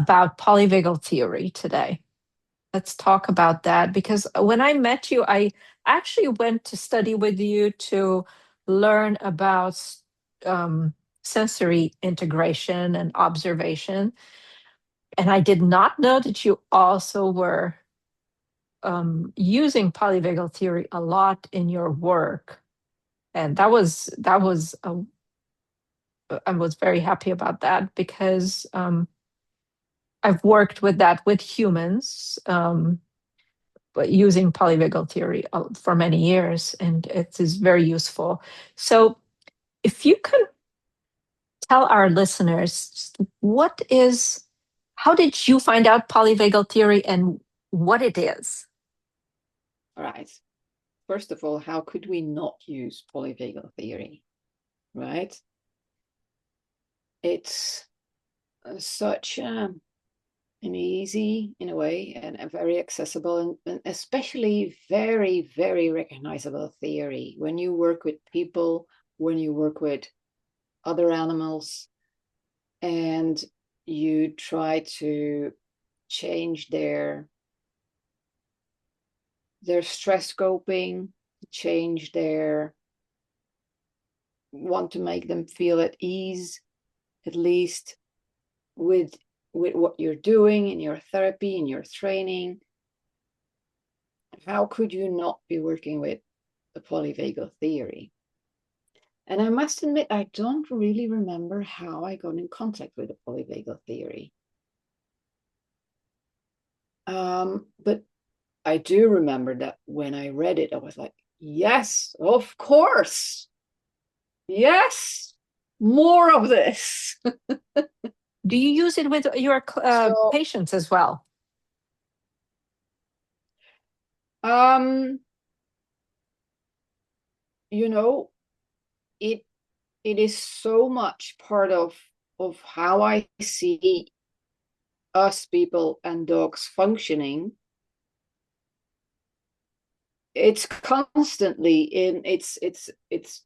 about polyvagal theory today. Let's talk about that because when I met you, I actually went to study with you to learn about um, sensory integration and observation. And I did not know that you also were using polyvagal theory a lot in your work. And I was very happy about that because I've worked with that with humans, but using polyvagal theory for many years, and it is very useful. So, if you could tell our listeners how did you find out polyvagal theory and what it is? All right. First of all, how could we not use polyvagal theory, right? It's such an easy, in a way, and a very accessible and especially very, very recognizable theory. When you work with people, when you work with other animals, and you try to change their stress coping, change their want to make them feel at ease, at least with what you're doing in your therapy, in your training. How could you not be working with the polyvagal theory? And I must admit, I don't really remember how I got in contact with the polyvagal theory. But I do remember that when I read it, I was like, yes, of course. Yes, more of this. Do you use it with your So, patients as well? um, you know, it it is so much part of how I see us people and dogs functioning. It's constantly in it's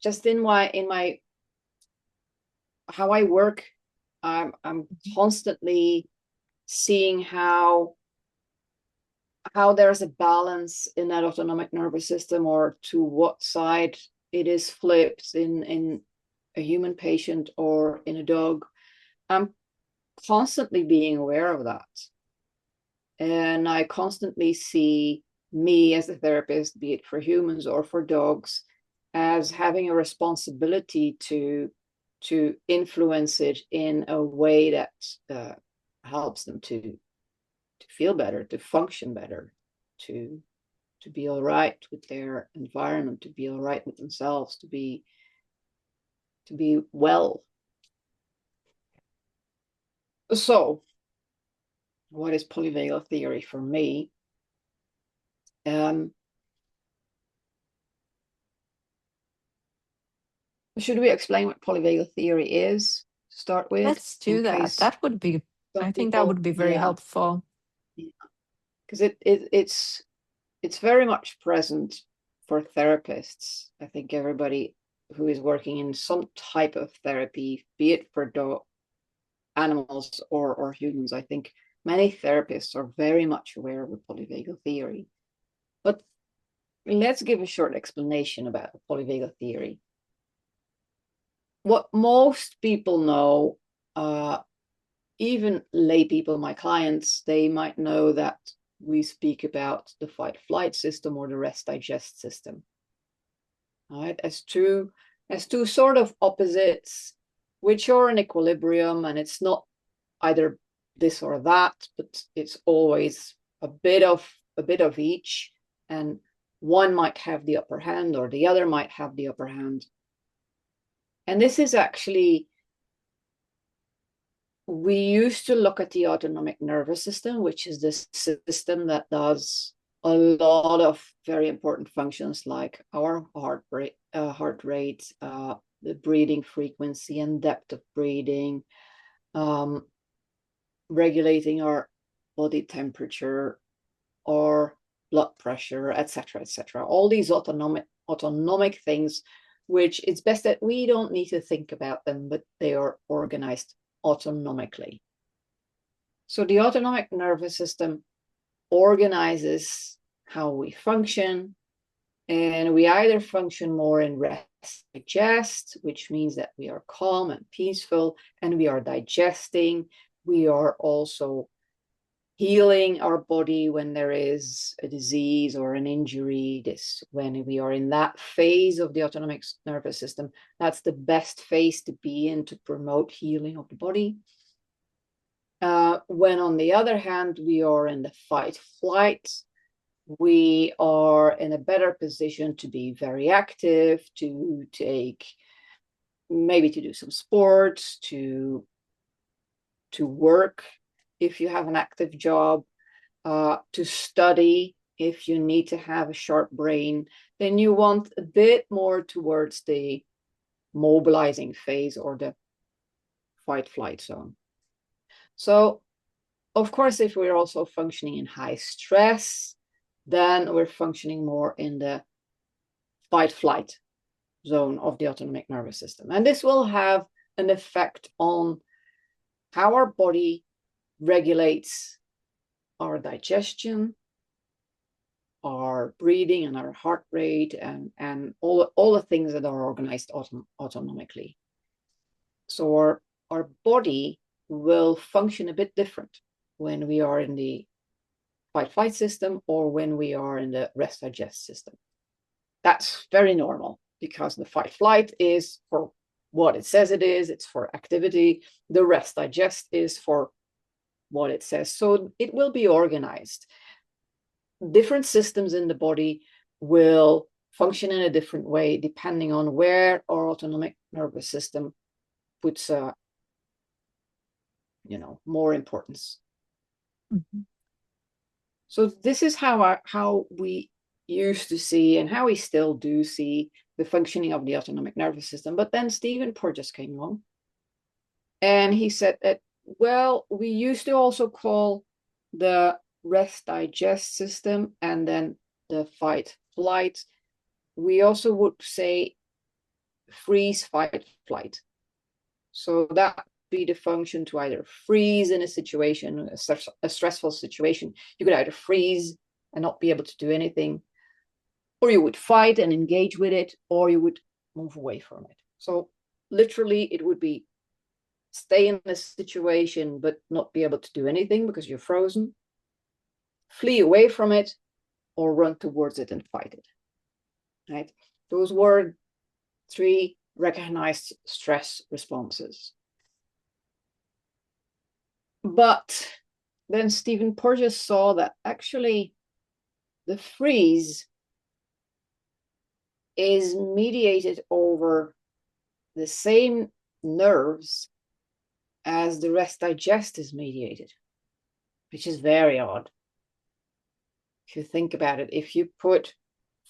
just in my how I work. I'm constantly seeing how there's a balance in that autonomic nervous system, or to what side it is flipped in a human patient or in a dog. I'm constantly being aware of that. And I constantly see me as a therapist, be it for humans or for dogs, as having a responsibility to influence it in a way that helps them to feel better, to function better, to be all right with their environment, to be all right with themselves, to be well. So, what is polyvagal theory for me? Um, should we explain what polyvagal theory is to start with, Let's in do that. case some I think that people, would be very yeah, helpful. because it's very much present for therapists. I think everybody who is working in some type of therapy, be it for animals or humans, I think many therapists are very much aware of the polyvagal theory. But let's give a short explanation about the polyvagal theory. What most people know, even lay people, my clients, they might know that we speak about the fight flight system or the rest digest system, right? As two sort of opposites, which are in equilibrium, and it's not either this or that, but it's always a bit of each, and one might have the upper hand or the other might have the upper hand. And this is actually, we used to look at the autonomic nervous system, which is the system that does a lot of very important functions like our heart rate, the breathing frequency and depth of breathing, regulating our body temperature or blood pressure, etc., etc. All these autonomic things, which it's best that we don't need to think about them, but they are organized autonomically. So the autonomic nervous system organizes how we function, and we either function more in rest digest, which means that we are calm and peaceful, and we are digesting. We are also healing our body when there is a disease or an injury. This, when we are in that phase of the autonomic nervous system, that's the best phase to be in to promote healing of the body. When on the other hand, we are in the fight flight, we are in a better position to be very active, to take, maybe to do some sports, to work if you have an active job, to study if you need to have a sharp brain. Then you want a bit more towards the mobilizing phase or the fight flight zone. So of course, if we're also functioning in high stress, then we're functioning more in the fight flight zone of the autonomic nervous system. And this will have an effect on how our body regulates our digestion, our breathing, and our heart rate, and all the things that are organized autonomically. So our body will function a bit different when we are in the fight-flight system or when we are in the rest-digest system. That's very normal, because the fight-flight is for what it says it is, it's for activity. The rest-digest is for what it says. So it will be organized. Different systems in the body will function in a different way depending on where our autonomic nervous system puts more importance. Mm-hmm. So this is how we used to see, and how we still do see, the functioning of the autonomic nervous system. But then Stephen Porges came along, and he said that, well, we used to also call the rest digest system and then the fight flight, we also would say freeze, fight, flight. So that be the function to either freeze in a situation, a stressful situation. You could either freeze and not be able to do anything, or you would fight and engage with it, or you would move away from it. So literally it would be stay in a situation but not be able to do anything because you're frozen, flee away from it, or run towards it and fight it. Right? Those were 3 recognized stress responses. But then Stephen Porges saw that actually the freeze is mediated over the same nerves as the rest digest is mediated, which is very odd. If you think about it, if you put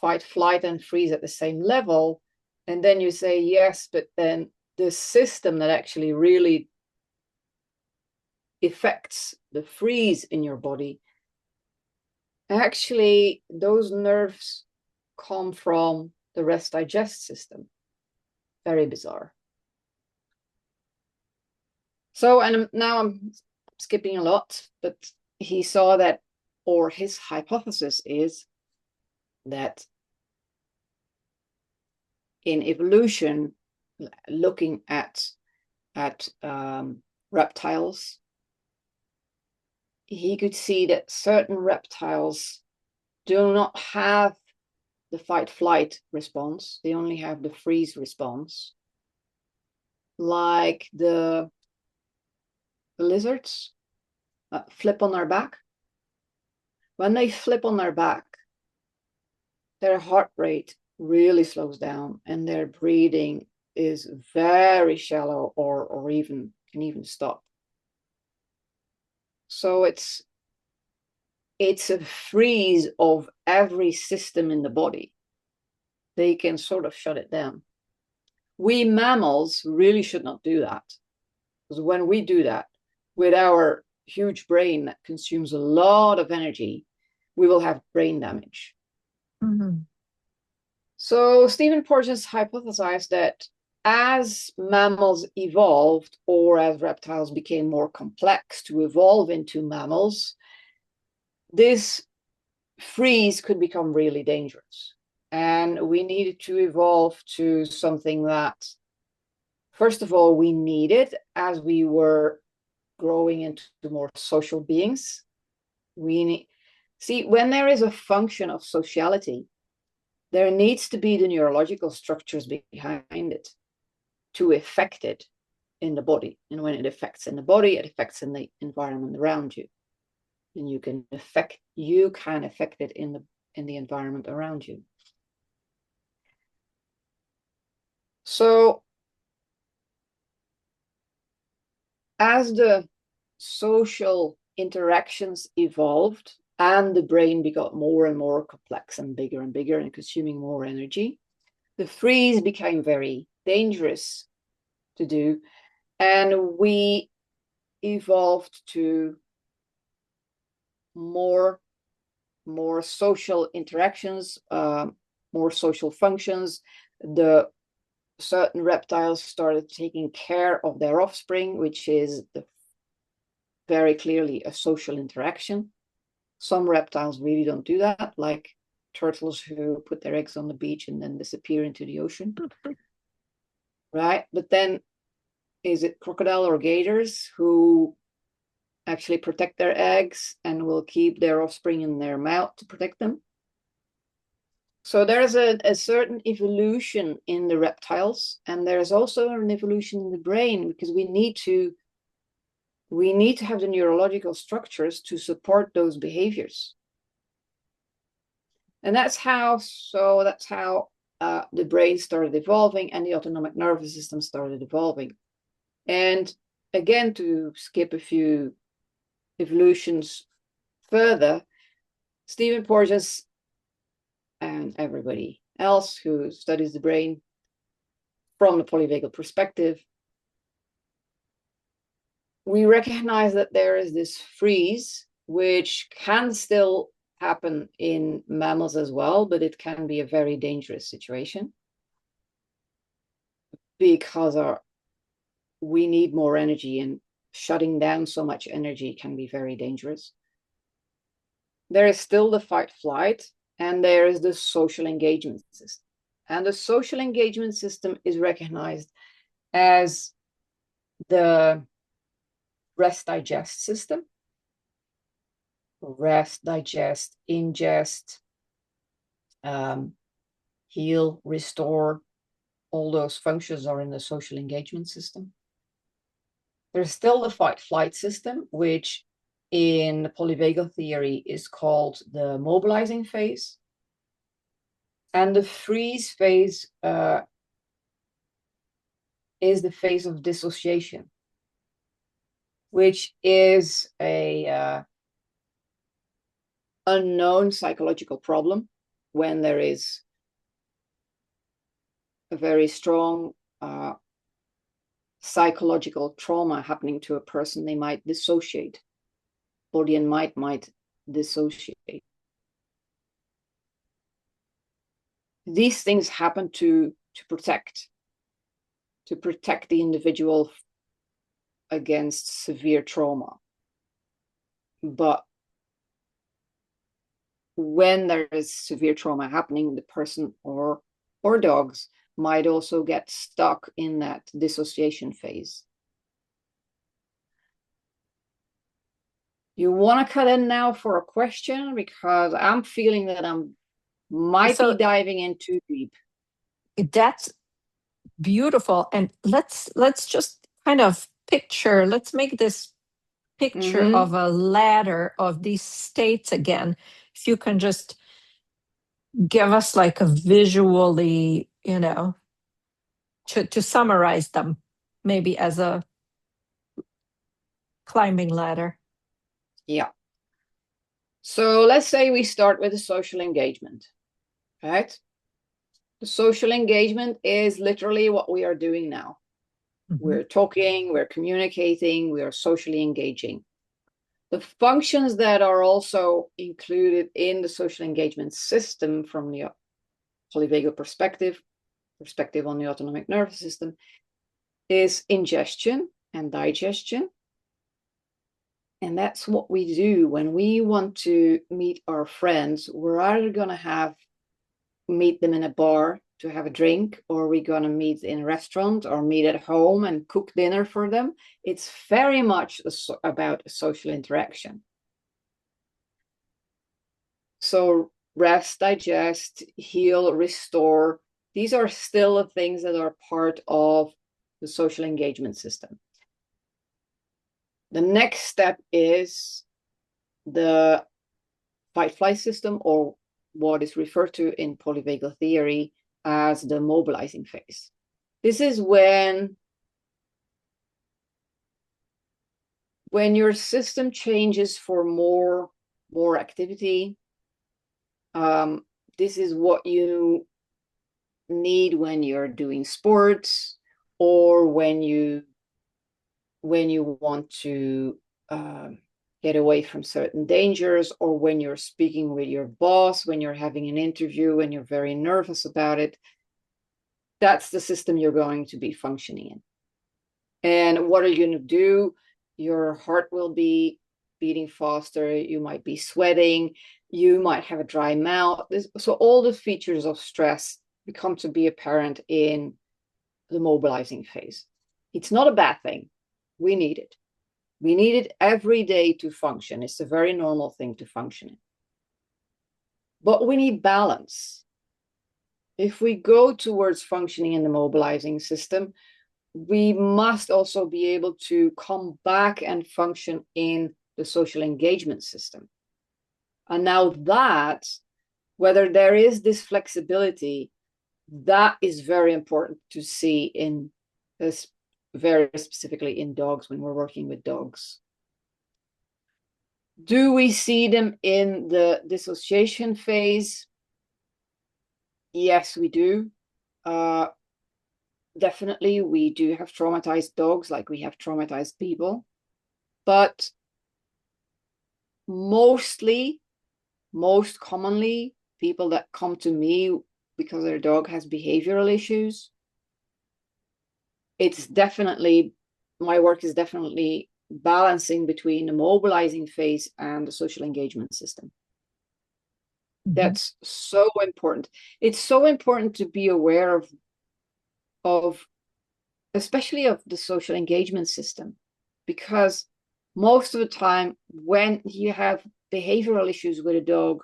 fight, flight, and freeze at the same level, and then you say, yes, but then the system that actually really affects the freeze in your body, actually those nerves come from the rest digest system. Very bizarre. So, and now I'm skipping a lot, but he saw that, or his hypothesis is that in evolution, looking at reptiles, he could see that certain reptiles do not have the fight-flight response. They only have the freeze response. Like the lizards flip on their back. When they flip on their back, their heart rate really slows down and their breathing is very shallow, or even can even stop. So it's a freeze of every system in the body. They can sort of shut it down. We mammals really should not do that, because when we do that with our huge brain that consumes a lot of energy, we will have brain damage. Mm-hmm. So Stephen Porges hypothesized that as mammals evolved, or as reptiles became more complex to evolve into mammals, this freeze could become really dangerous. And we needed to evolve to something that, first of all, we needed as we were growing into more social beings. See, when there is a function of sociality, there needs to be the neurological structures behind it to affect it in the body. And when it affects in the body, it affects in the environment around you. And you can affect it in the environment around you. So as the social interactions evolved and the brain got more and more complex and bigger and consuming more energy, the freeze became very dangerous to do. And we evolved to more social interactions, more social functions. The certain reptiles started taking care of their offspring, which is very clearly a social interaction. Some reptiles really don't do that, like turtles who put their eggs on the beach and then disappear into the ocean. Right? But then is it crocodile or gators who actually protect their eggs and will keep their offspring in their mouth to protect them? So there's a certain evolution in the reptiles, and there's also an evolution in the brain, because we need to have the neurological structures to support those behaviors. And that's how the brain started evolving and the autonomic nervous system started evolving. And again, to skip a few evolutions further, Stephen Porges and everybody else who studies the brain from the polyvagal perspective, we recognize that there is this freeze, which can still happen in mammals as well, but it can be a very dangerous situation because we need more energy, and shutting down so much energy can be very dangerous. There is still the fight-flight, and there is the social engagement system. And the social engagement system is recognized as the rest-digest system. Rest, digest, ingest, heal, restore, all those functions are in the social engagement system. There's still the fight-flight system, which in the polyvagal theory is called the mobilizing phase. And the freeze phase is the phase of dissociation, which is a unknown psychological problem. When there is a very strong psychological trauma happening to a person, they might dissociate. Body and mind might dissociate. These things happen to protect the individual against severe trauma. But when there is severe trauma happening, the person or dogs might also get stuck in that dissociation phase. You want to cut in now for a question, because I'm feeling that I might be diving in too deep. That's beautiful. And let's just kind of picture, let's make this picture of a ladder of these states again. If you can just give us like a visually, to summarize them, maybe as a climbing ladder. Yeah. So let's say we start with the social engagement, right? The social engagement is literally what we are doing now. Mm-hmm. We're talking, we're communicating, we are socially engaging. The functions that are also included in the social engagement system from the polyvagal perspective perspective on the autonomic nervous system, is ingestion and digestion. And that's what we do when we want to meet our friends. We're either going to meet them in a bar to have a drink, or we're going to meet in a restaurant or meet at home and cook dinner for them. It's very much about social interaction. So rest, digest, heal, restore, these are still the things that are part of the social engagement system. The next step is the fight-flight system, or what is referred to in polyvagal theory as the mobilizing phase. This is when your system changes for more activity. This is what you need when you're doing sports, or when you want to get away from certain dangers, or when you're speaking with your boss, when you're having an interview, when you're very nervous about it. That's the system you're going to be functioning in. And what are you going to do? Your heart will be beating faster. You might be sweating. You might have a dry mouth. So all the features of stress become to be apparent in the mobilizing phase. It's not a bad thing. We need it. We need it every day to function. It's a very normal thing to function in. But we need balance. If we go towards functioning in the mobilizing system, we must also be able to come back and function in the social engagement system. And now that, whether there is this flexibility, that is very important to see in this, very specifically in dogs, when we're working with dogs. Do we see them in the dissociation phase? Yes, we do. Definitely, we do have traumatized dogs like we have traumatized people. But most commonly, people that come to me because their dog has behavioral issues, my work is definitely balancing between the mobilizing phase and the social engagement system. Mm-hmm. That's so important. It's so important to be aware of especially of the social engagement system, because most of the time when you have behavioral issues with a dog,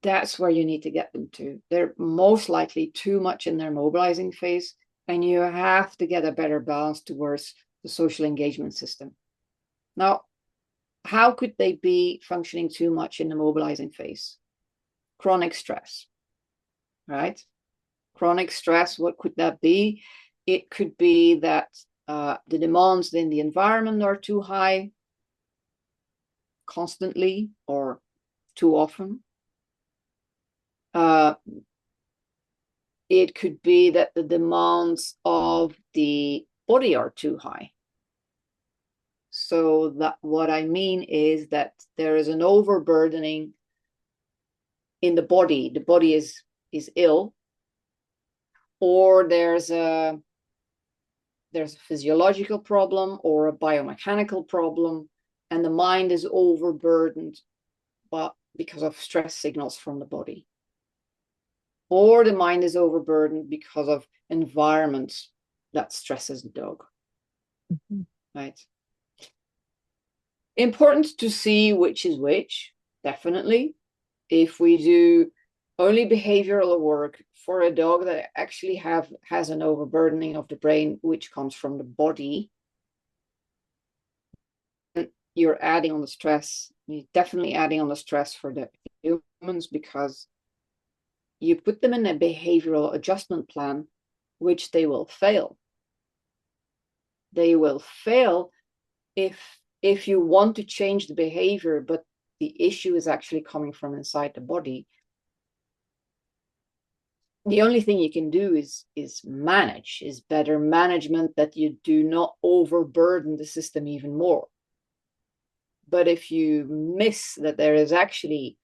that's where you need to get them to. They're most likely too much in their mobilizing phase, and you have to get a better balance towards the social engagement system. Now, how could they be functioning too much in the mobilizing phase? Chronic stress, right? Chronic stress, what could that be? It could be that the demands in the environment are too high constantly or too often. It could be that the demands of the body are too high. So that what I mean is that there is an overburdening in the body. The body is ill, or there's a physiological problem or a biomechanical problem, and the mind is overburdened because of stress signals from the body. Or the mind is overburdened because of environment that stresses the dog. Mm-hmm. Right? Important to see which is which, definitely. If we do only behavioral work for a dog that actually has an overburdening of the brain, which comes from the body, you're adding on the stress. You're definitely adding on the stress for the humans, because you put them in a behavioral adjustment plan, which they will fail. They will fail if you want to change the behavior, but the issue is actually coming from inside the body. The only thing you can do is better management, that you do not overburden the system even more. But if you miss that there is actually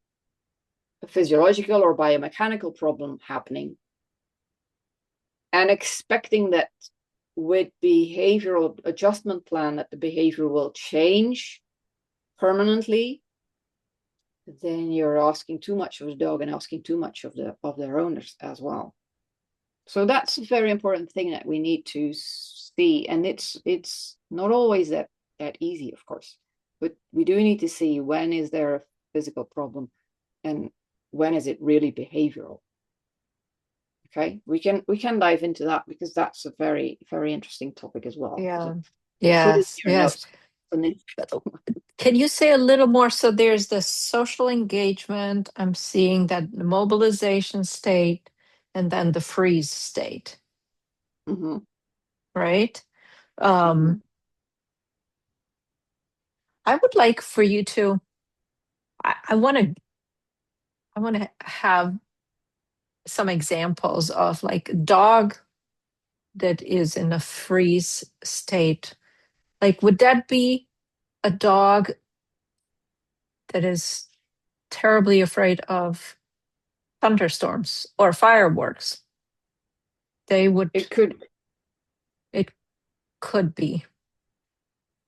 a physiological or biomechanical problem happening, and expecting that with behavioral adjustment plan that the behavior will change permanently, then you're asking too much of the dog and asking too much of their owners as well. So that's a very important thing that we need to see, and it's not always that easy, of course, but we do need to see when is there a physical problem and when is it really behavioral. Okay, we can dive into that because that's a very, very interesting topic as well. Yeah. Put it Yes, in your yes. notes. Can you say a little more? So there's the social engagement. I'm seeing that the mobilization state and then the freeze state, Mm-hmm. right? Mm-hmm. I would like for you to, I want to, I want to have some examples of like a dog that is in a freeze state. Like, would that be a dog that is terribly afraid of thunderstorms or fireworks? They would, It could, it could be.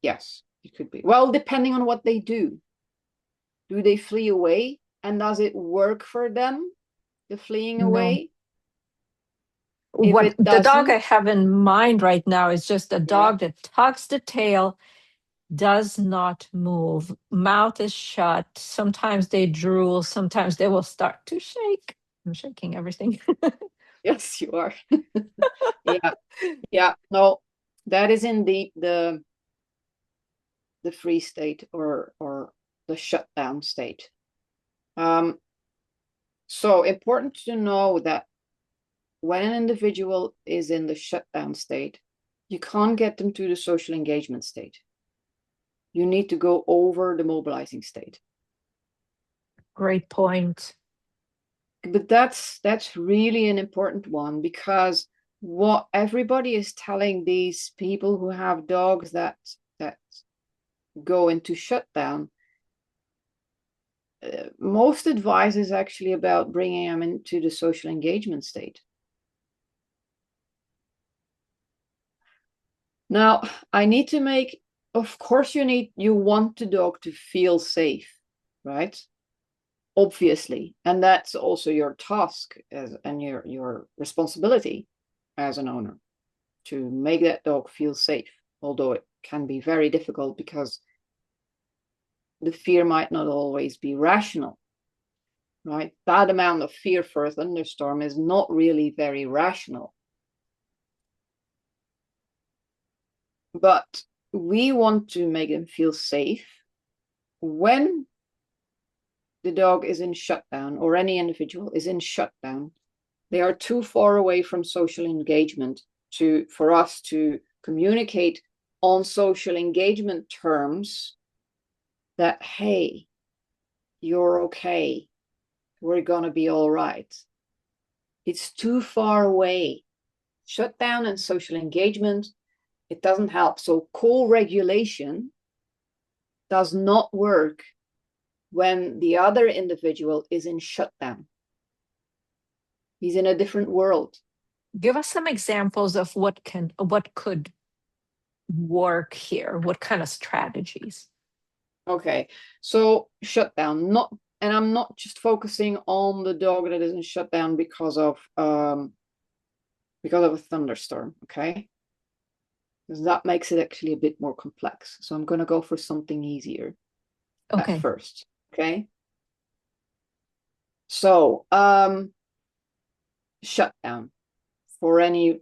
yes, it could be. Well, depending on what they do. Do they flee away? And does it work for them, the fleeing No. away? If What it the dog I doesn't, have in mind right now is just a yeah, dog that tucks the tail, does not move, mouth is shut. Sometimes they drool, sometimes they will start to shake. I'm shaking everything. yes, you are. Yeah, yeah. No, that is indeed the free state or the shutdown state. So important to know that when an individual is in the shutdown state, you can't get them to the social engagement state. You need to go over the mobilizing state. Great point. But that's really an important one, because what everybody is telling these people who have dogs that go into shutdown, most advice is actually about bringing them into the social engagement state. Now, I need to make, of course, you want the dog to feel safe, right? Obviously, and that's also your task and your responsibility as an owner, to make that dog feel safe, although it can be very difficult because the fear might not always be rational, right? That amount of fear for a thunderstorm is not really very rational. But we want to make them feel safe when the dog is in shutdown, or any individual is in shutdown. They are too far away from social engagement for us to communicate on social engagement terms that, hey, you're okay, we're gonna be all right. It's too far away. Shutdown and social engagement, it doesn't help. So co-regulation does not work when the other individual is in shutdown. He's in a different world. Give us some examples of what could work here. What kind of strategies? Okay, so shutdown, and I'm not just focusing on the dog that is in shutdown because of a thunderstorm, okay? Because that makes it actually a bit more complex. So I'm gonna go for something easier at Okay. first, okay? So shutdown for any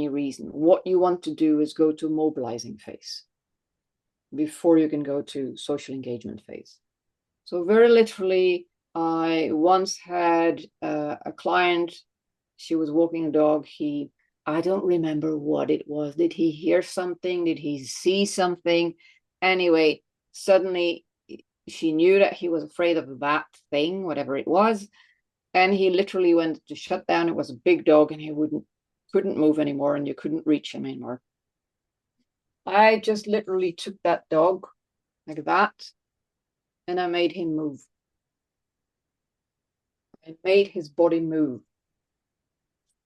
reason. What you want to do is go to mobilizing phase before you can go to social engagement phase. So very literally, I once had a client. She was walking a dog. I don't remember what it was. Did he hear something? Did he see something? Anyway, suddenly she knew that he was afraid of that thing, whatever it was. And he literally went to shut down. It was a big dog and he couldn't move anymore, and you couldn't reach him anymore. I just literally took that dog like that and I made him move. I made his body move.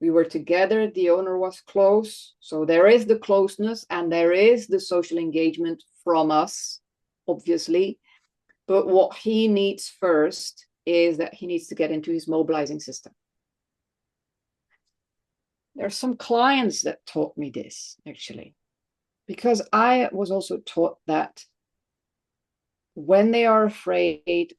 We were together. The owner was close. So there is the closeness and there is the social engagement from us, obviously. But what he needs first is that he needs to get into his mobilizing system. There are some clients that taught me this, actually, because I was also taught that when they are afraid,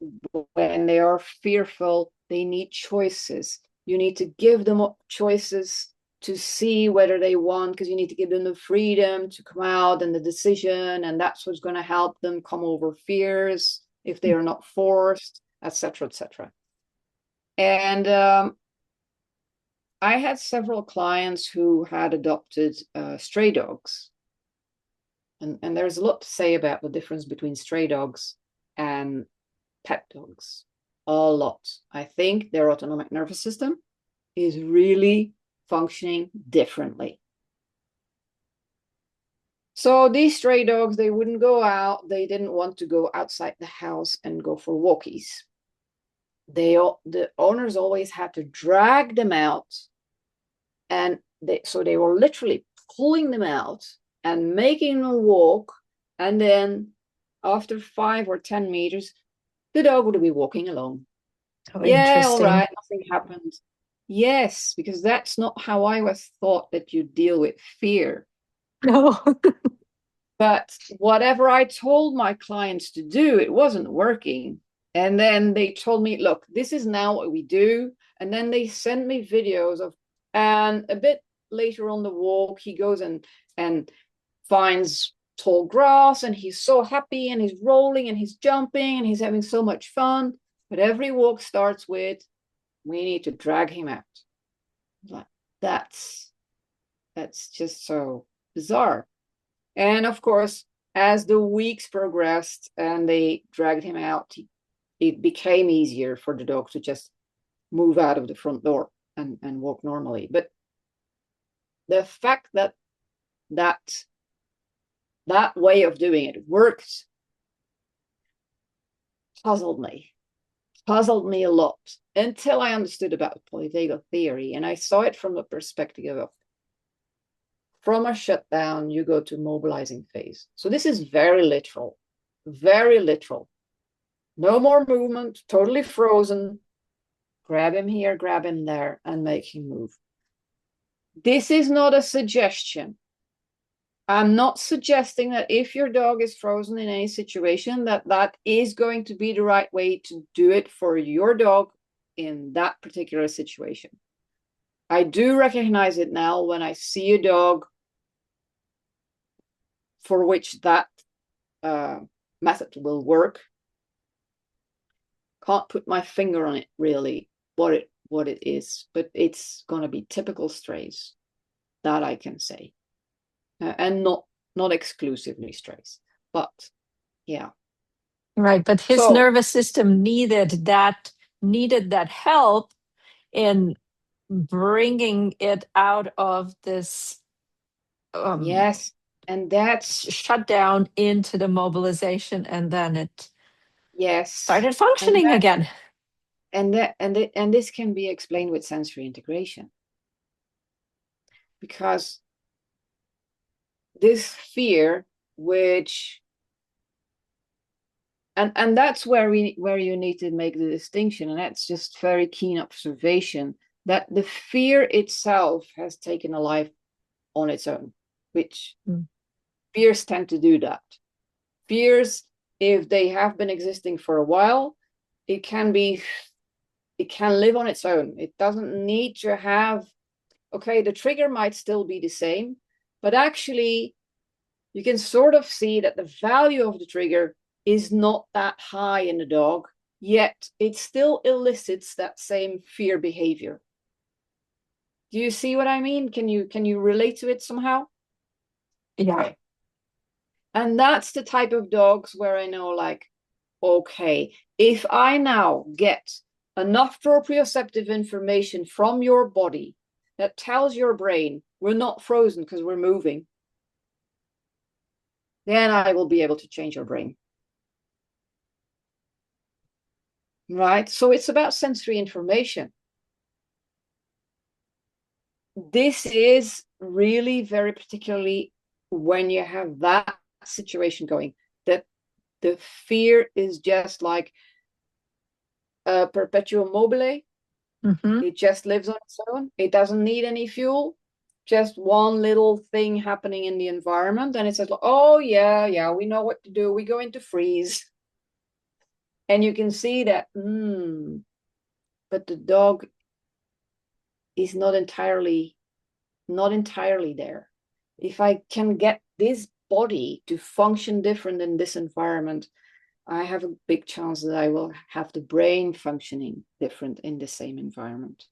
when they are fearful, they need choices. You need to give them choices to see whether they want, because you need to give them the freedom to come out and the decision, and that's what's going to help them come over fears if they are not forced, etc., etc. And I had several clients who had adopted stray dogs. And there's a lot to say about the difference between stray dogs and pet dogs. A lot. I think their autonomic nervous system is really functioning differently. So these stray dogs, they wouldn't go out. They didn't want to go outside the house and go for walkies. The owners always had to drag them out. And so they were literally pulling them out and making them walk. And then after 5 or 10 meters, the dog would be walking alone. Oh, Yeah, all interesting. right, nothing happened. Yes, because that's not how I was taught that you deal with fear. No. But whatever I told my clients to do, it wasn't working. And then they told me, look, this is now what we do. And then they sent me videos of, and a bit later on the walk, he goes and finds tall grass and he's so happy and he's rolling and he's jumping and he's having so much fun. But every walk starts with, we need to drag him out. Like, that's just so bizarre. And of course, as the weeks progressed and they dragged him out, it became easier for the dog to just move out of the front door and walk normally. But the fact that way of doing it worked puzzled me a lot until I understood about polyvagal theory. And I saw it from the perspective of, from a shutdown, you go to mobilizing phase. So this is very literal, very literal. No more movement, totally frozen. Grab him here, grab him there, and make him move. This is not a suggestion. I'm not suggesting that if your dog is frozen in any situation, that is going to be the right way to do it for your dog in that particular situation. I do recognize it now when I see a dog for which that method will work. Can't put my finger on it really, what it is, but it's going to be typical strays, that I can say, and not exclusively strays, but yeah. Right, but his So nervous system needed that help in bringing it out of this yes, and that's shutdown into the mobilization, and then it yes, started functioning again. And this can be explained with sensory integration, because this fear, which and that's where you need to make the distinction, and that's just very keen observation, that the fear itself has taken a life on its own, which fears tend to do that. Fears, if they have been existing for a while, it can live on its own. It doesn't need to have, okay, the trigger might still be the same, but actually you can sort of see that the value of the trigger is not that high in the dog, yet it still elicits that same fear behavior. Do you see what I mean? Can you relate to it somehow? Yeah. Okay. And that's the type of dogs where I know, like, okay, if I now get enough proprioceptive information from your body that tells your brain we're not frozen because we're moving, then I will be able to change your brain. Right? So it's about sensory information. this is really very particularly when you have that situation going, that the fear is just like a perpetuum mobile. Mm-hmm. It just lives on its own. It doesn't need any fuel. Just one little thing happening in the environment, and it says, "Oh yeah, we know what to do. We go into freeze." And you can see that, but the dog is not entirely there. If I can get this body to function different in this environment, I have a big chance that I will have the brain functioning different in the same environment.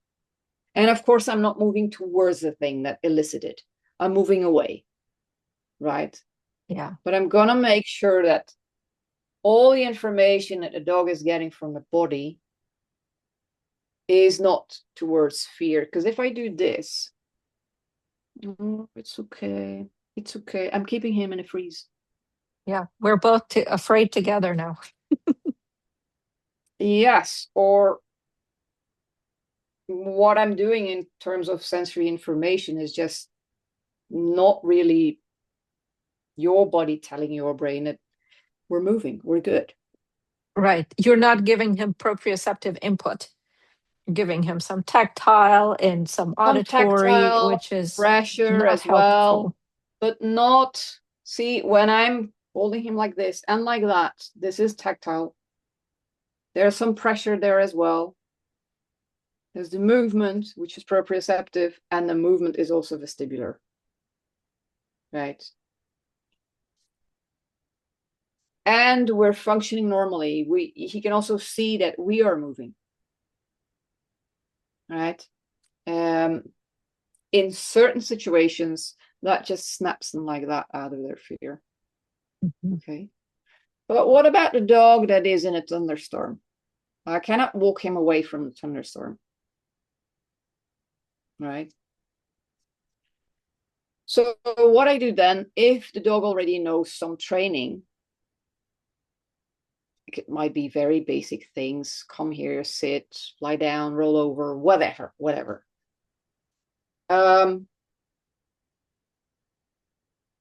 And of course, I'm not moving towards the thing that elicited. I'm moving away, right? Yeah. But I'm going to make sure that all the information that the dog is getting from the body is not towards fear. Because if I do this, it's okay. It's okay. I'm keeping him in a freeze. Yeah. We're both afraid together now. Yes. Or what I'm doing in terms of sensory information is just not really your body telling your brain that we're moving, we're good. Right. You're not giving him proprioceptive input. You're giving him some tactile and some Some auditory, tactile which is pressure not as well, helpful. but not, see, when I'm holding him like this and like that, this is tactile. There's some pressure there as well. There's the movement, which is proprioceptive, and the movement is also vestibular, right? And we're functioning normally. He can also see that we are moving, right? In certain situations, that just snaps them like that out of their fear. Mhm. Okay. But what about the dog that is in a thunderstorm? I cannot walk him away from the thunderstorm, right? So what I do then, if the dog already knows some training, it might be very basic things. Come here, sit, lie down, roll over, whatever.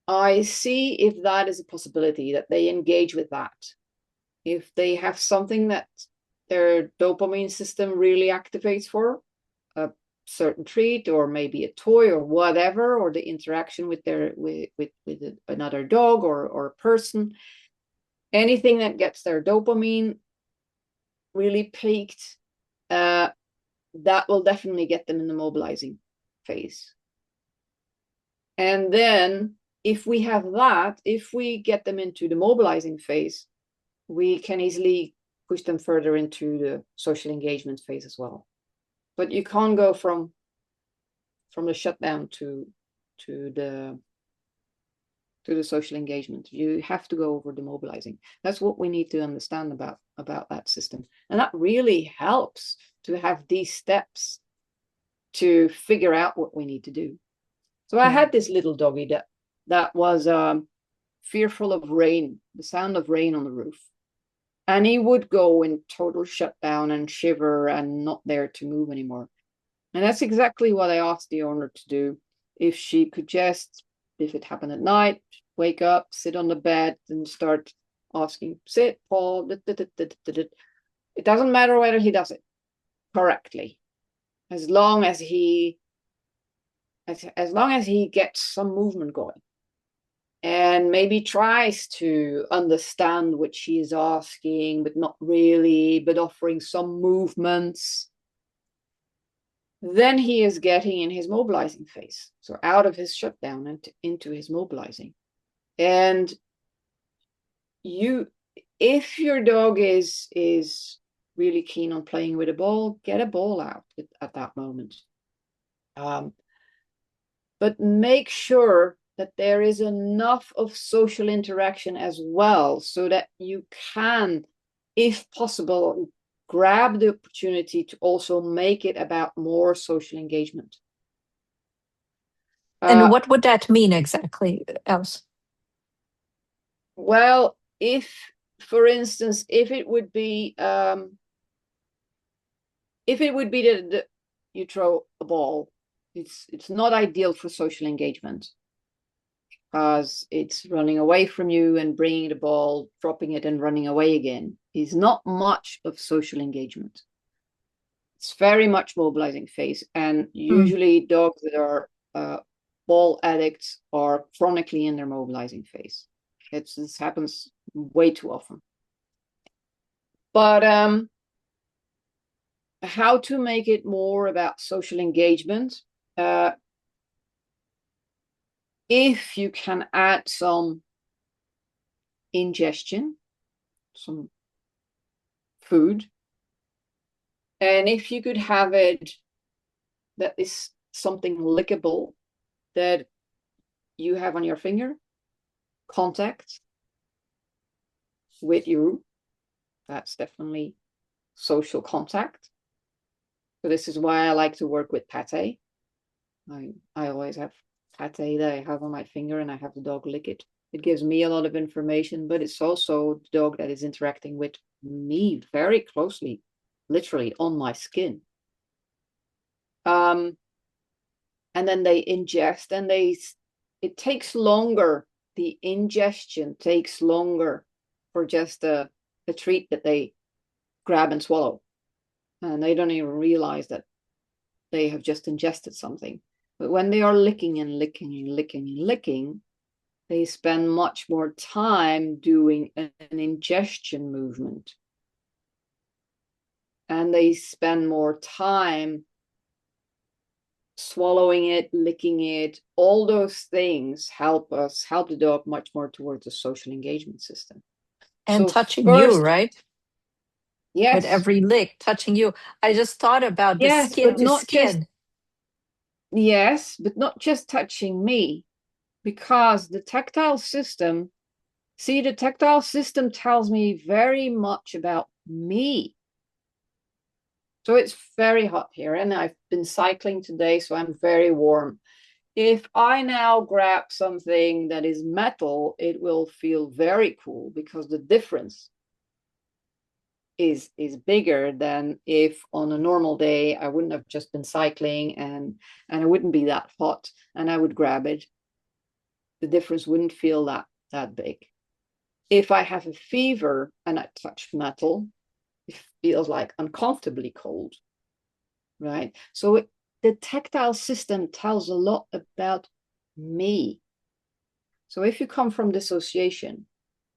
I see if that is a possibility, that they engage with that. If they have something that their dopamine system really activates for, a certain treat or maybe a toy or whatever, or the interaction with another dog or a person, anything that gets their dopamine really peaked, that will definitely get them in the mobilizing phase. And then if we have that, if we get them into the mobilizing phase, we can easily push them further into the social engagement phase as well. But you can't go from the shutdown to the social engagement. You have to go over the mobilizing. That's what we need to understand about that system. And that really helps to have these steps to figure out what we need to do. So I had this little doggy that was fearful of rain, the sound of rain on the roof. And he would go in total shutdown and shiver and not there to move anymore. And that's exactly what I asked the owner to do. If she could just, if it happened at night, wake up, sit on the bed and start asking, sit, Paul. It doesn't matter whether he does it correctly, as long as he gets some movement going and maybe tries to understand what she is asking, but not really, but offering some movements, then he is getting in his mobilizing phase. So out of his shutdown and into his mobilizing. And if your dog is really keen on playing with a ball, get a ball out at that moment. But make sure that there is enough of social interaction as well, so that you can, if possible, grab the opportunity to also make it about more social engagement. And what would that mean exactly, Else? Well, for instance, if it would be that you throw a ball it's not ideal for social engagement because it's running away from you and bringing the ball, dropping it and running away again. Is not much of social engagement. It's very much mobilizing phase, and Mm. usually dogs that are ball addicts are chronically in their mobilizing phase. This happens way too often. But how to make it more about social engagement? If you can add some ingestion, some food, and if you could have it that is something lickable that you have on your finger, contact with you, that's definitely social contact. So this is why I like to work with pate. I always have pate that I have on my finger and I have the dog lick it. It gives me a lot of information, but it's also the dog that is interacting with me very closely, literally on my skin. And then they ingest, and it takes longer. The ingestion takes longer for just a treat that they grab and swallow. And they don't even realize that they have just ingested something. But when they are licking and licking and licking and licking, they spend much more time doing an ingestion movement. And they spend more time swallowing it, licking it. All those things help the dog much more towards the social engagement system. And So touching you, first, right? With yes, every lick, touching you. I just thought about the yes, skin but to not just, skin. yes, but not just touching me, because the tactile system, see, the tactile system tells me very much about me. So it's very hot here, and I've been cycling today, so I'm very warm. If I now grab something that is metal, it will feel very cool because the difference is bigger than if on a normal day I wouldn't have just been cycling and it wouldn't be that hot and I would grab it. The difference wouldn't feel that big. If I have a fever and I touch metal, it feels like uncomfortably cold, right? So the tactile system tells a lot about me. So if you come from dissociation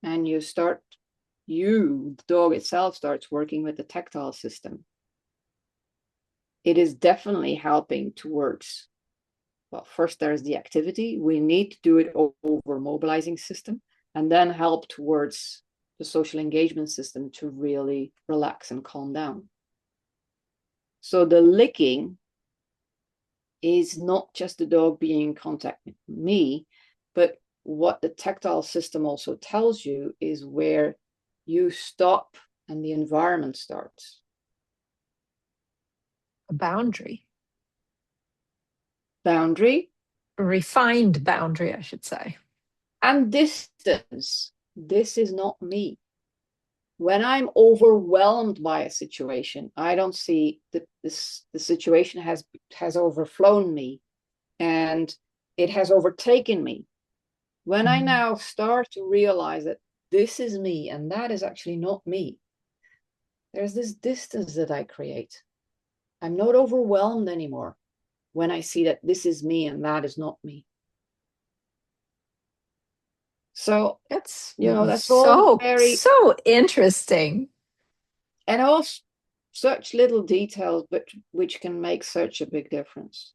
and the dog itself starts working with the tactile system, it is definitely helping towards, well, first there's the activity. We need to do it over mobilizing system, and then help towards the social engagement system to really relax and calm down. So the licking is not just the dog being in contact with me, but what the tactile system also tells you is where you stop and the environment starts. A boundary. Boundary A refined boundary, I should say. and distance. This is not me. When I'm overwhelmed by a situation, I don't see that the situation has overflown me and it has overtaken me. When I now start to realize that this is me and that is actually not me, there's this distance that I create. I'm not overwhelmed anymore when I see that this is me and that is not me. So, That's that's all so, very, so interesting. and all such little details, but which can make such a big difference.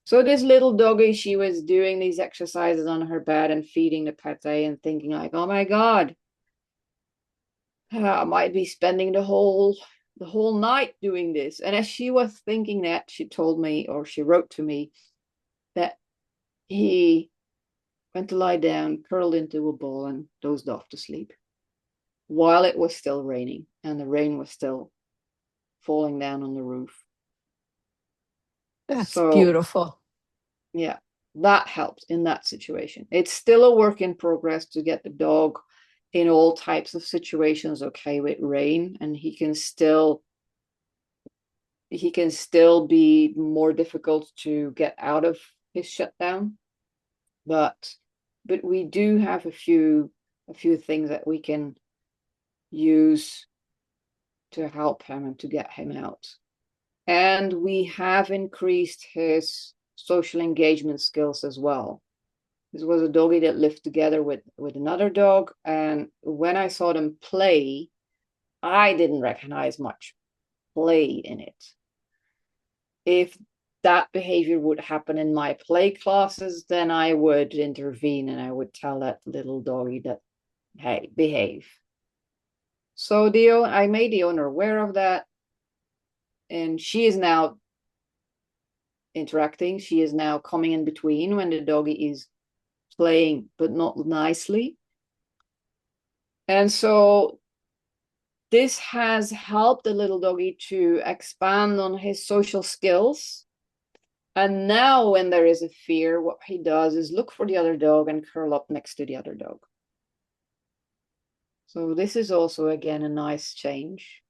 So this little doggy, she was doing these exercises on her bed and feeding the pate and thinking like, oh my God, I might be spending the whole night doing this. And as she was thinking that, she told me, or she wrote to me, that he went to lie down, curled into a ball, and dozed off to sleep while it was still raining and the rain was still falling down on the roof. That's So beautiful. yeah, that helps in that situation. It's still a work in progress to get the dog in all types of situations okay with rain, and he can still he can still be more difficult to get out of his shutdown. But we do have a few things that we can use to help him and to get him out. And we have increased his social engagement skills as well. This was a doggy that lived together with another dog, and when I saw them play, I didn't recognize much play in it. If that behavior would happen in my play classes, then I would intervene and I would tell that little doggy that, hey, behave. So I made the owner aware of that, and she is now interacting. She is now coming in between when the doggy is playing, but not nicely. And so this has helped the little doggy to expand on his social skills. And now when there is a fear, what he does is look for the other dog and curl up next to the other dog. So this is also, again, a nice change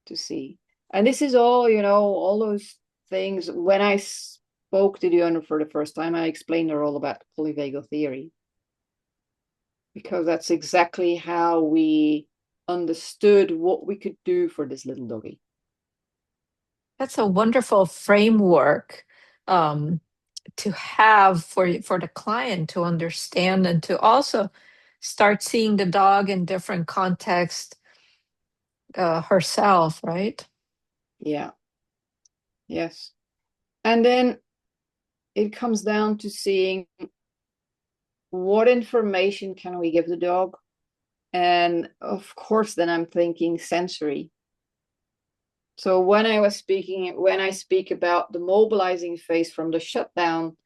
to see. And this is all, all those things. When I spoke to the owner for the first time, I explained her all about polyvagal theory, because that's exactly how we understood what we could do for this little doggy. That's a wonderful framework to have for the client to understand and to also start seeing the dog in different context herself, right? Yeah. Yes. And then it comes down to seeing what information can we give the dog. And of course, then I'm thinking sensory. So when I speak about the mobilizing phase from the shutdown,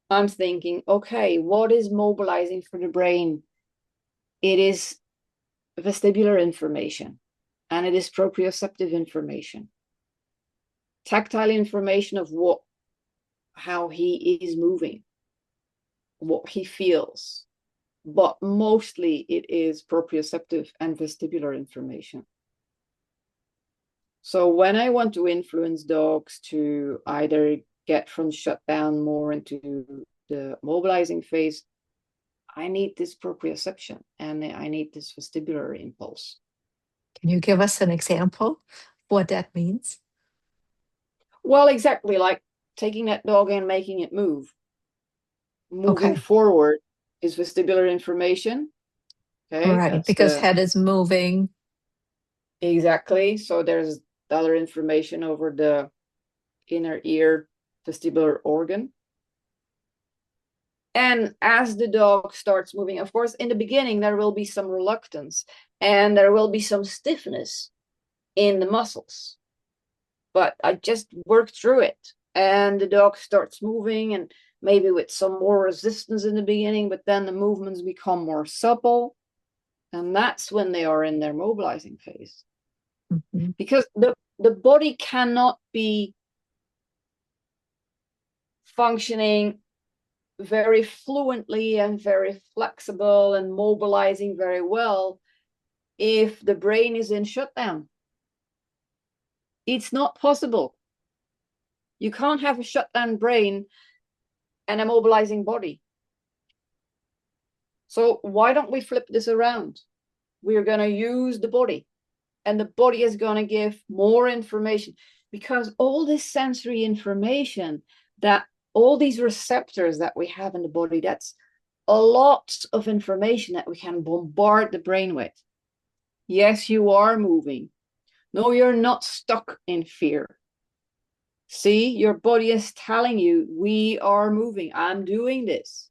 I'm thinking, okay, what is mobilizing for the brain? It is vestibular information, and it is proprioceptive information, tactile information of how he is moving, what he feels, but mostly it is proprioceptive and vestibular information. So when I want to influence dogs to either get from shutdown more into the mobilizing phase, I need this proprioception and I need this vestibular impulse. Can you give us an example of what that means? Well, exactly, like taking that dog and making it move. Moving Okay. forward is vestibular information. Okay, Right, that's because the head is moving. exactly. So there's other information over the inner ear vestibular organ. And as the dog starts moving, of course, in the beginning, there will be some reluctance and there will be some stiffness in the muscles. But I just work through it, and the dog starts moving, and maybe with some more resistance in the beginning, but then the movements become more supple. And that's when they are in their mobilizing phase. Mm-hmm. Because the body cannot be functioning very fluently and very flexible and mobilizing very well if the brain is in shutdown. It's not possible. You can't have a shutdown brain and a mobilizing body. So why don't we flip this around? We're going to use the body, and the body is going to give more information, because all this sensory information, that all these receptors that we have in the body, that's a lot of information that we can bombard the brain with. Yes, you are moving. No, you're not stuck in fear. See, your body is telling you, we are moving. I'm doing this.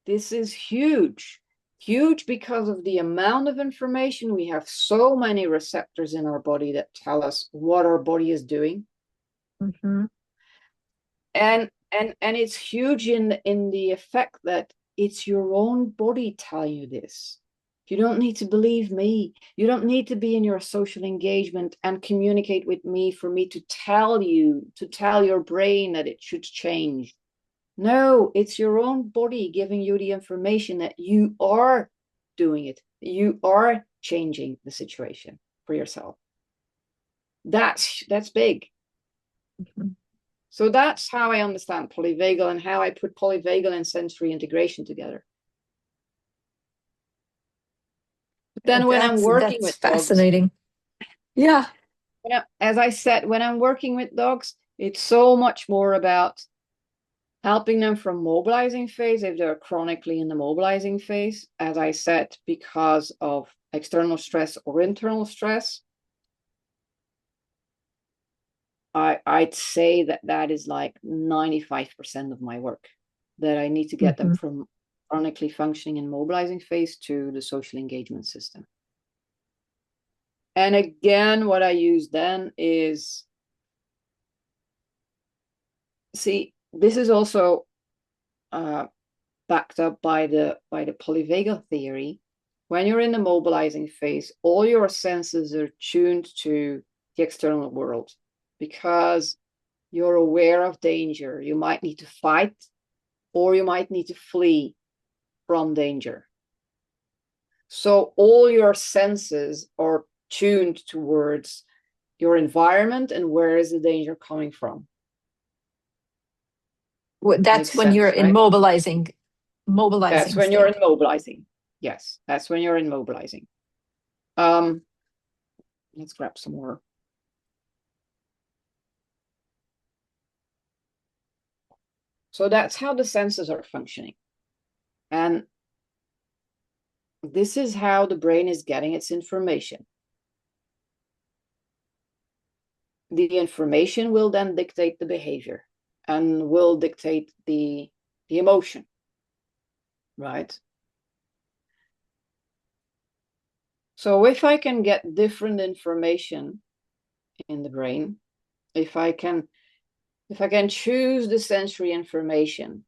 This is huge. Huge because of the amount of information. We have so many receptors in our body that tell us what our body is doing. Mm-hmm. And it's huge in the effect that it's your own body telling you this. You don't need to believe me. You don't need to be in your social engagement and communicate with me for me to tell your brain that it should change. No, it's your own body giving you the information that you are doing it. You are changing the situation for yourself. That's big. Mhm. So that's how I understand polyvagal and how I put polyvagal and sensory integration together. But then when I'm working That's with dogs, fascinating. Yeah. as I said, when I'm working with dogs, it's so much more about helping them from mobilizing phase if they're chronically in the mobilizing phase, as I said, because of external stress or internal stress. I'd say that is like 95% of my work, that I need to get them Hmm. from chronically functioning and mobilizing phase to the social engagement system. And again, what I use then is, see, this is also backed up by the polyvagal theory. When you're in the mobilizing phase, all your senses are tuned to the external world because you're aware of danger. You might need to fight or you might need to flee from danger. So all your senses are tuned towards your environment and where is the danger coming from. That's Makes when you're sense, in right? That's mobilizing when you're in state. mobilizing. Yes, that's when you're in mobilizing. Um, let's grab some more. So that's how the senses are functioning. And this is how the brain is getting its information. The information will then dictate the behavior and will dictate the emotion, right? So if I can get different information in the brain, if I can choose the sensory information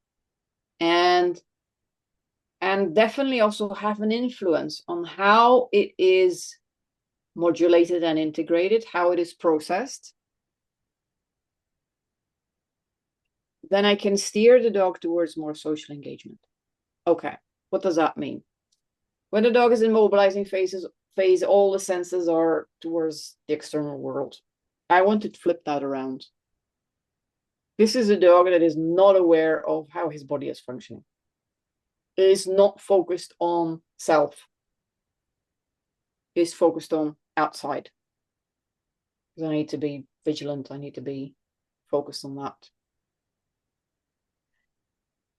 and definitely also have an influence on how it is modulated and integrated, how it is processed, then I can steer the dog towards more social engagement. Okay, what does that mean? When the dog is in mobilizing phase, all the senses are towards the external world. I want to flip that around. This is a dog that is not aware of how his body is functioning. It is not focused on self. It is focused on outside. Because I need to be vigilant. I need to be focused on that.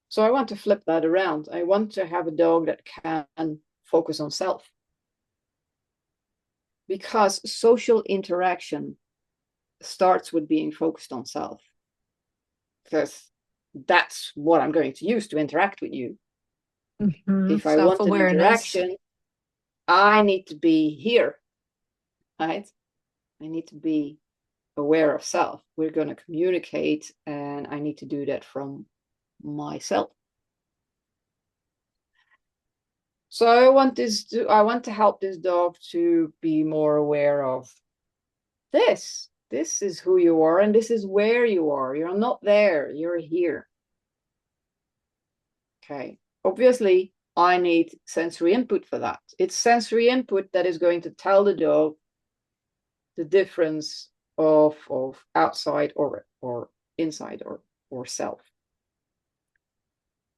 So I want to flip that around. I want to have a dog that can focus on self. Because social interaction starts with being focused on self. Because that's what I'm going to use to interact with you. If I want an Self-awareness. interaction, I need to be here, right? I need to be aware of self. We're going to communicate, and I need to do that from myself. So I want to help this dog to be more aware of this. This is who you are, and this is where you are. You're not there, you're here. Okay. Obviously, I need sensory input for that. It's sensory input that is going to tell the dog the difference of outside or inside or self.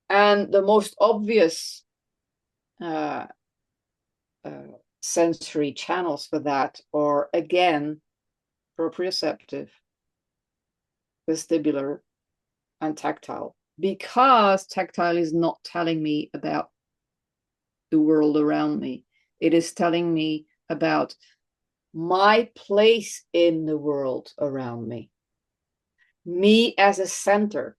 And the most obvious uh, sensory channels for that are, again, proprioceptive, vestibular, and tactile. Because tactile is not telling me about the world around me. It is telling me about my place in the world around me as a center.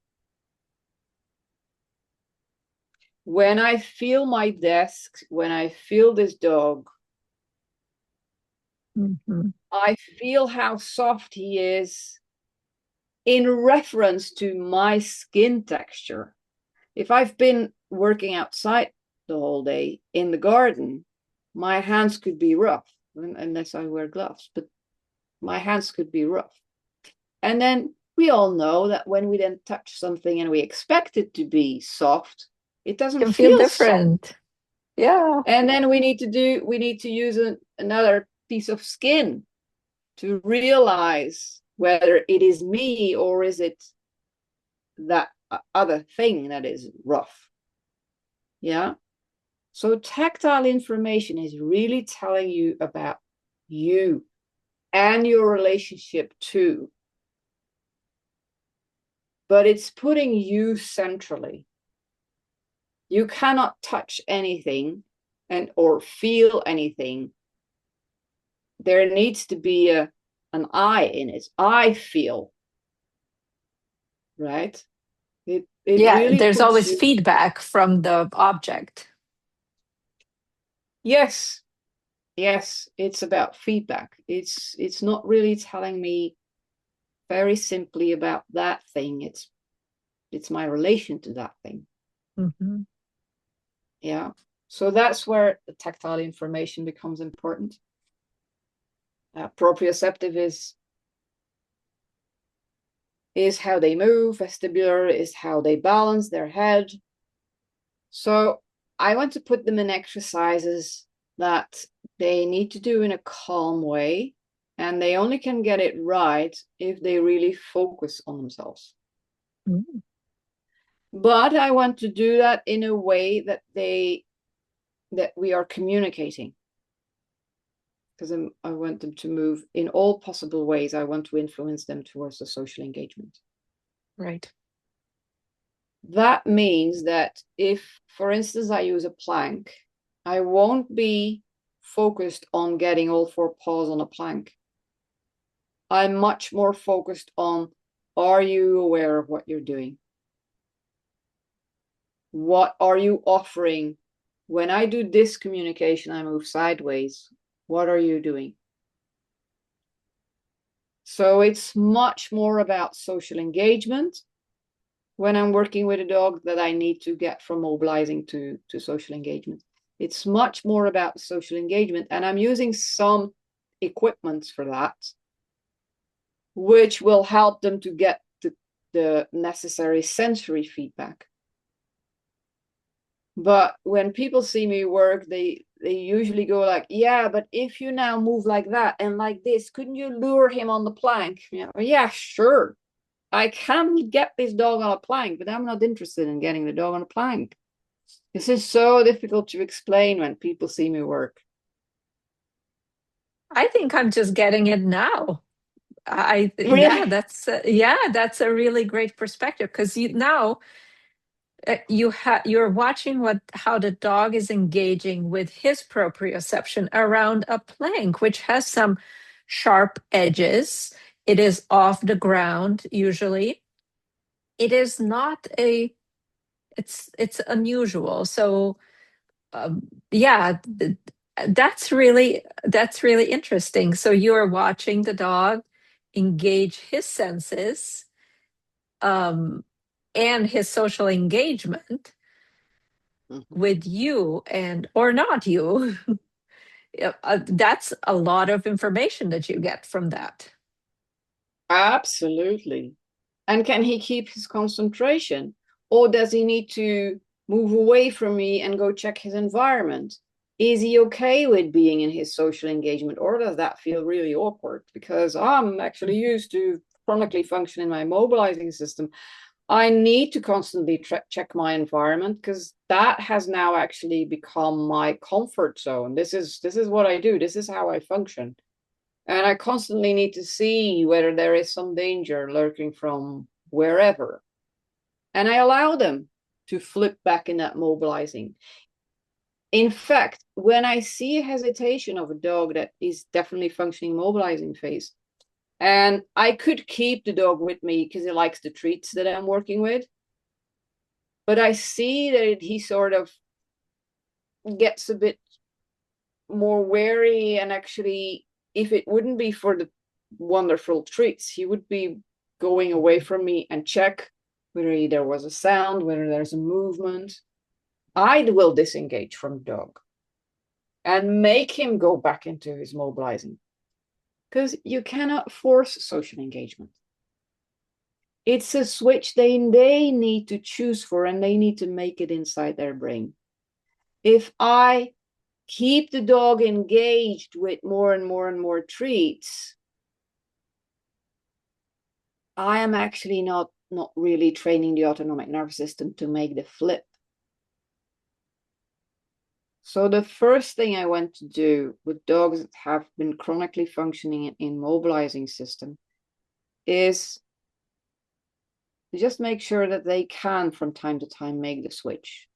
When I feel my desk, when I feel this dog, Mm-hmm. I feel how soft he is in reference to my skin texture. If I've been working outside the whole day in the garden, my hands could be rough, unless I wear gloves, but my hands could be rough. And then we all know that when we then touch something and we expect it to be soft, it doesn't Can feel feel soft. different. Yeah. And then we need to use another piece of skin to realize whether it is me or is it that other thing that is rough. Yeah. So tactile information is really telling you about you and your relationship too. But it's putting you centrally. You cannot touch anything or feel anything. There needs to be an I in it. I feel, right? It Yeah, really there's puts always you. feedback from the object. Yes, yes, it's about feedback. It's not really telling me very simply about that thing. It's my relation to that thing. Mm-hmm. Yeah. So that's where the tactile information becomes important. Proprioceptive is how they move. Vestibular is how they balance their head. So I want to put them in exercises that they need to do in a calm way, and they only can get it right if they really focus on themselves. Mm-hmm. But I want to do that in a way that we are communicating, because I want them to move in all possible ways. I want to influence them towards the social engagement. Right. That means that if, for instance, I use a plank, I won't be focused on getting all four paws on a plank. I'm much more focused on, are you aware of what you're doing? What are you offering? When I do this communication, I move sideways. What are you doing? So it's much more about social engagement when I'm working with a dog that I need to get from mobilizing to social engagement. It's much more about social engagement, and I'm using some equipment for that, which will help them to get the necessary sensory feedback. But when people see me work, they usually go like, yeah, but if you now move like that and like this, couldn't you lure him on the plank? Yeah, sure. I can get this dog on a plank, but I'm not interested in getting the dog on a plank. This is so difficult to explain when people see me work. I think I'm just getting it now. Really? Yeah, that's a really great perspective because you're watching how the dog is engaging with his proprioception around a plank, which has some sharp edges. It is off the ground usually. It is not a it's unusual. So yeah, that's really interesting. So you're watching the dog engage his senses um, and his social engagement Mm-hmm. with you and or not you. Yeah, that's a lot of information that you get from that. Absolutely. And can he keep his concentration? Or does he need to move away from me and go check his environment? Is he okay with being in his social engagement? Or does that feel really awkward? Because I'm actually used to chronically function in my mobilizing system. I need to constantly check my environment because that has now actually become my comfort zone. This is what I do. This is how I function. And I constantly need to see whether there is some danger lurking from wherever. And I allow them to flip back in that mobilizing. In fact, when I see a hesitation of a dog that is definitely functioning mobilizing phase, and I could keep the dog with me because he likes the treats that I'm working with, but I see that he sort of gets a bit more wary, and actually, if it wouldn't be for the wonderful treats, he would be going away from me and check whether there was a sound, whether there's a movement. I will disengage from the dog and make him go back into his mobilizing, because you cannot force social engagement. It's a switch they need to choose for, and they need to make it inside their brain. If I keep the dog engaged with more and more and more treats, I am actually not really training the autonomic nervous system to make the flip. So the first thing I want to do with dogs that have been chronically functioning in mobilizing system is just make sure that they can from time to time make the switch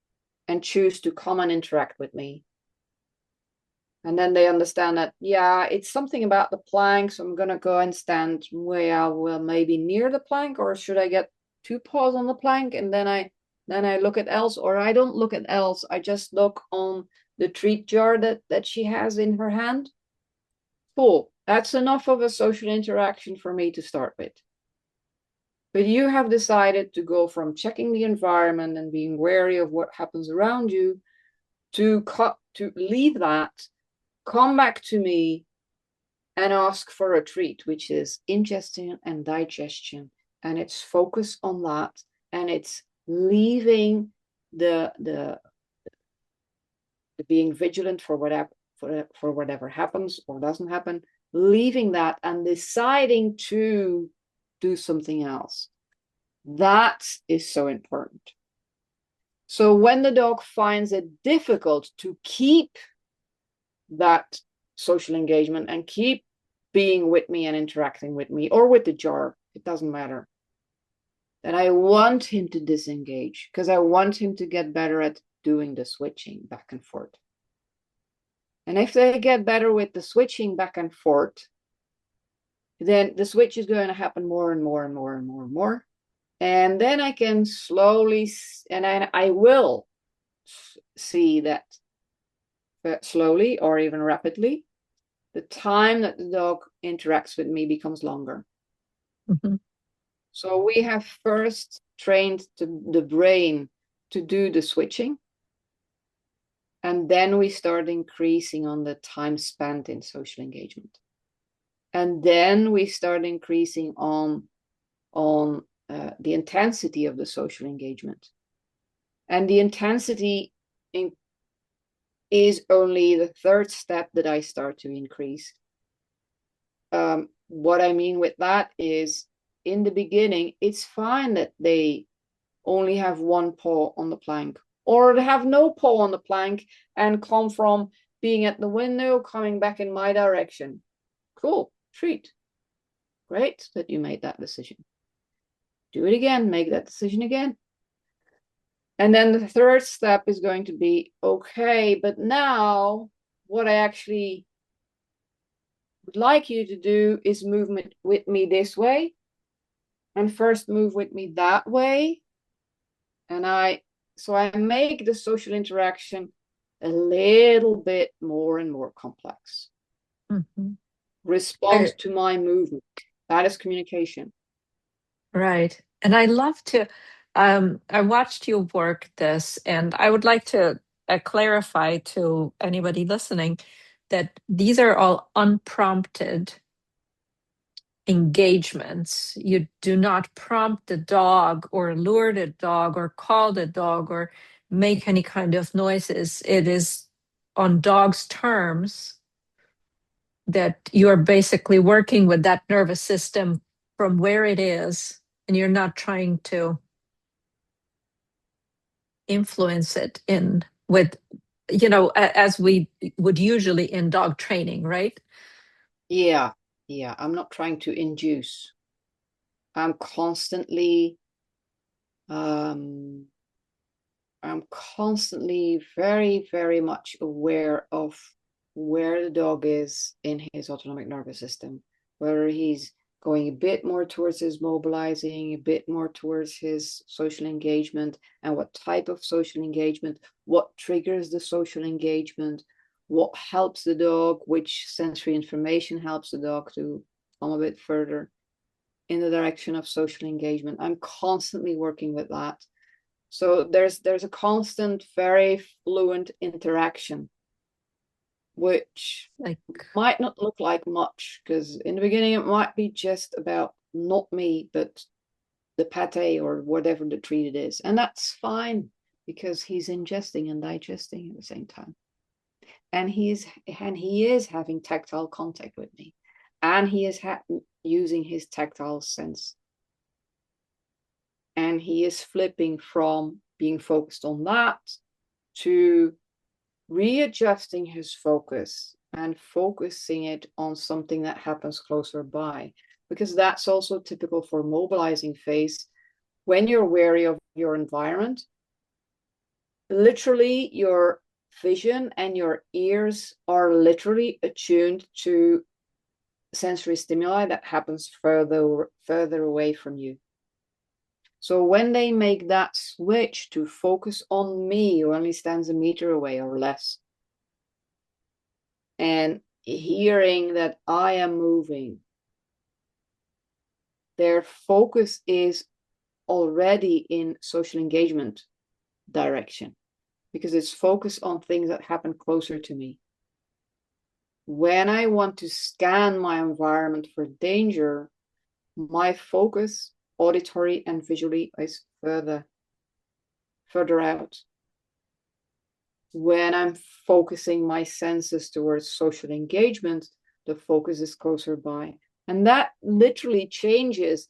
and choose to come and interact with me. And then they understand that, yeah, it's something about the plank, so I'm going to go and stand well, maybe near the plank, or should I get 2 paws on the plank? And then I look at Else, or I don't look at Else. I just look on the treat jar that she has in her hand. Cool. That's enough of a social interaction for me to start with. But you have decided to go from checking the environment and being wary of what happens around you to leave that, come back to me and ask for a treat, which is ingestion and digestion. And it's focus on that. And it's leaving the being vigilant for whatever happens or doesn't happen, leaving that and deciding to do something else. That is so important. So when the dog finds it difficult to keep that social engagement and keep being with me and interacting with me, or with the jar, it doesn't matter, then I want him to disengage, because I want him to get better at doing the switching back and forth. And if they get better with the switching back and forth, then the switch is going to happen more and more and more and more and more. And then I can slowly, and I will see that slowly or even rapidly, the time that the dog interacts with me becomes longer. Mm-hmm. So we have first trained the brain to do the switching. And then we start increasing on the time spent in social engagement. And then we start increasing on the intensity of the social engagement. And the intensity is only the third step that I start to increase. What I mean with that is, in the beginning, it's fine that they only have 1 paw on the plank, or they have no paw on the plank and come from being at the window, coming back in my direction. Cool, treat. Great that you made that decision. Do it again, make that decision again. And then the third step is going to be, okay, but now what I actually would like you to do is move with me this way, and first move with me that way. And so I make the social interaction a little bit more and more complex. Mm-hmm. Response to my movement. That is communication. Right. And I love to, I watched you work this, and I would like to clarify to anybody listening that these are all unprompted engagements. You do not prompt the dog or lure the dog or call the dog or make any kind of noises. It is on dog's terms that you're basically working with that nervous system from where it is, and you're not trying to influence it in with, as we would usually in dog training, right? Yeah. I'm not trying to induce. I'm constantly very, very much aware of where the dog is in his autonomic nervous system, whether he's going a bit more towards his mobilizing, a bit more towards his social engagement, and what type of social engagement, what triggers the social engagement, what helps the dog, which sensory information helps the dog to come a bit further in the direction of social engagement. I'm constantly working with that. So there's a constant, very fluent interaction, which might not look like much, because in the beginning it might be just about not me, but the pate or whatever the treat it is. And that's fine, because he's ingesting and digesting at the same time. And he is having tactile contact with me. And he is using his tactile sense And he is flipping from being focused on that to readjusting his focus and focusing it on something that happens closer by, because that's also typical for mobilizing phase. When you're wary of your environment, literally your vision and your ears are literally attuned to sensory stimuli that happens further away from you. So when they make that switch to focus on me, who only stands a meter away or less, and hearing that I am moving, their focus is already in social engagement direction, because it's focused on things that happen closer to me. When I want to scan my environment for danger, my focus, auditory and visually, is further out. When I'm focusing my senses towards social engagement, the focus is closer by. And that literally changes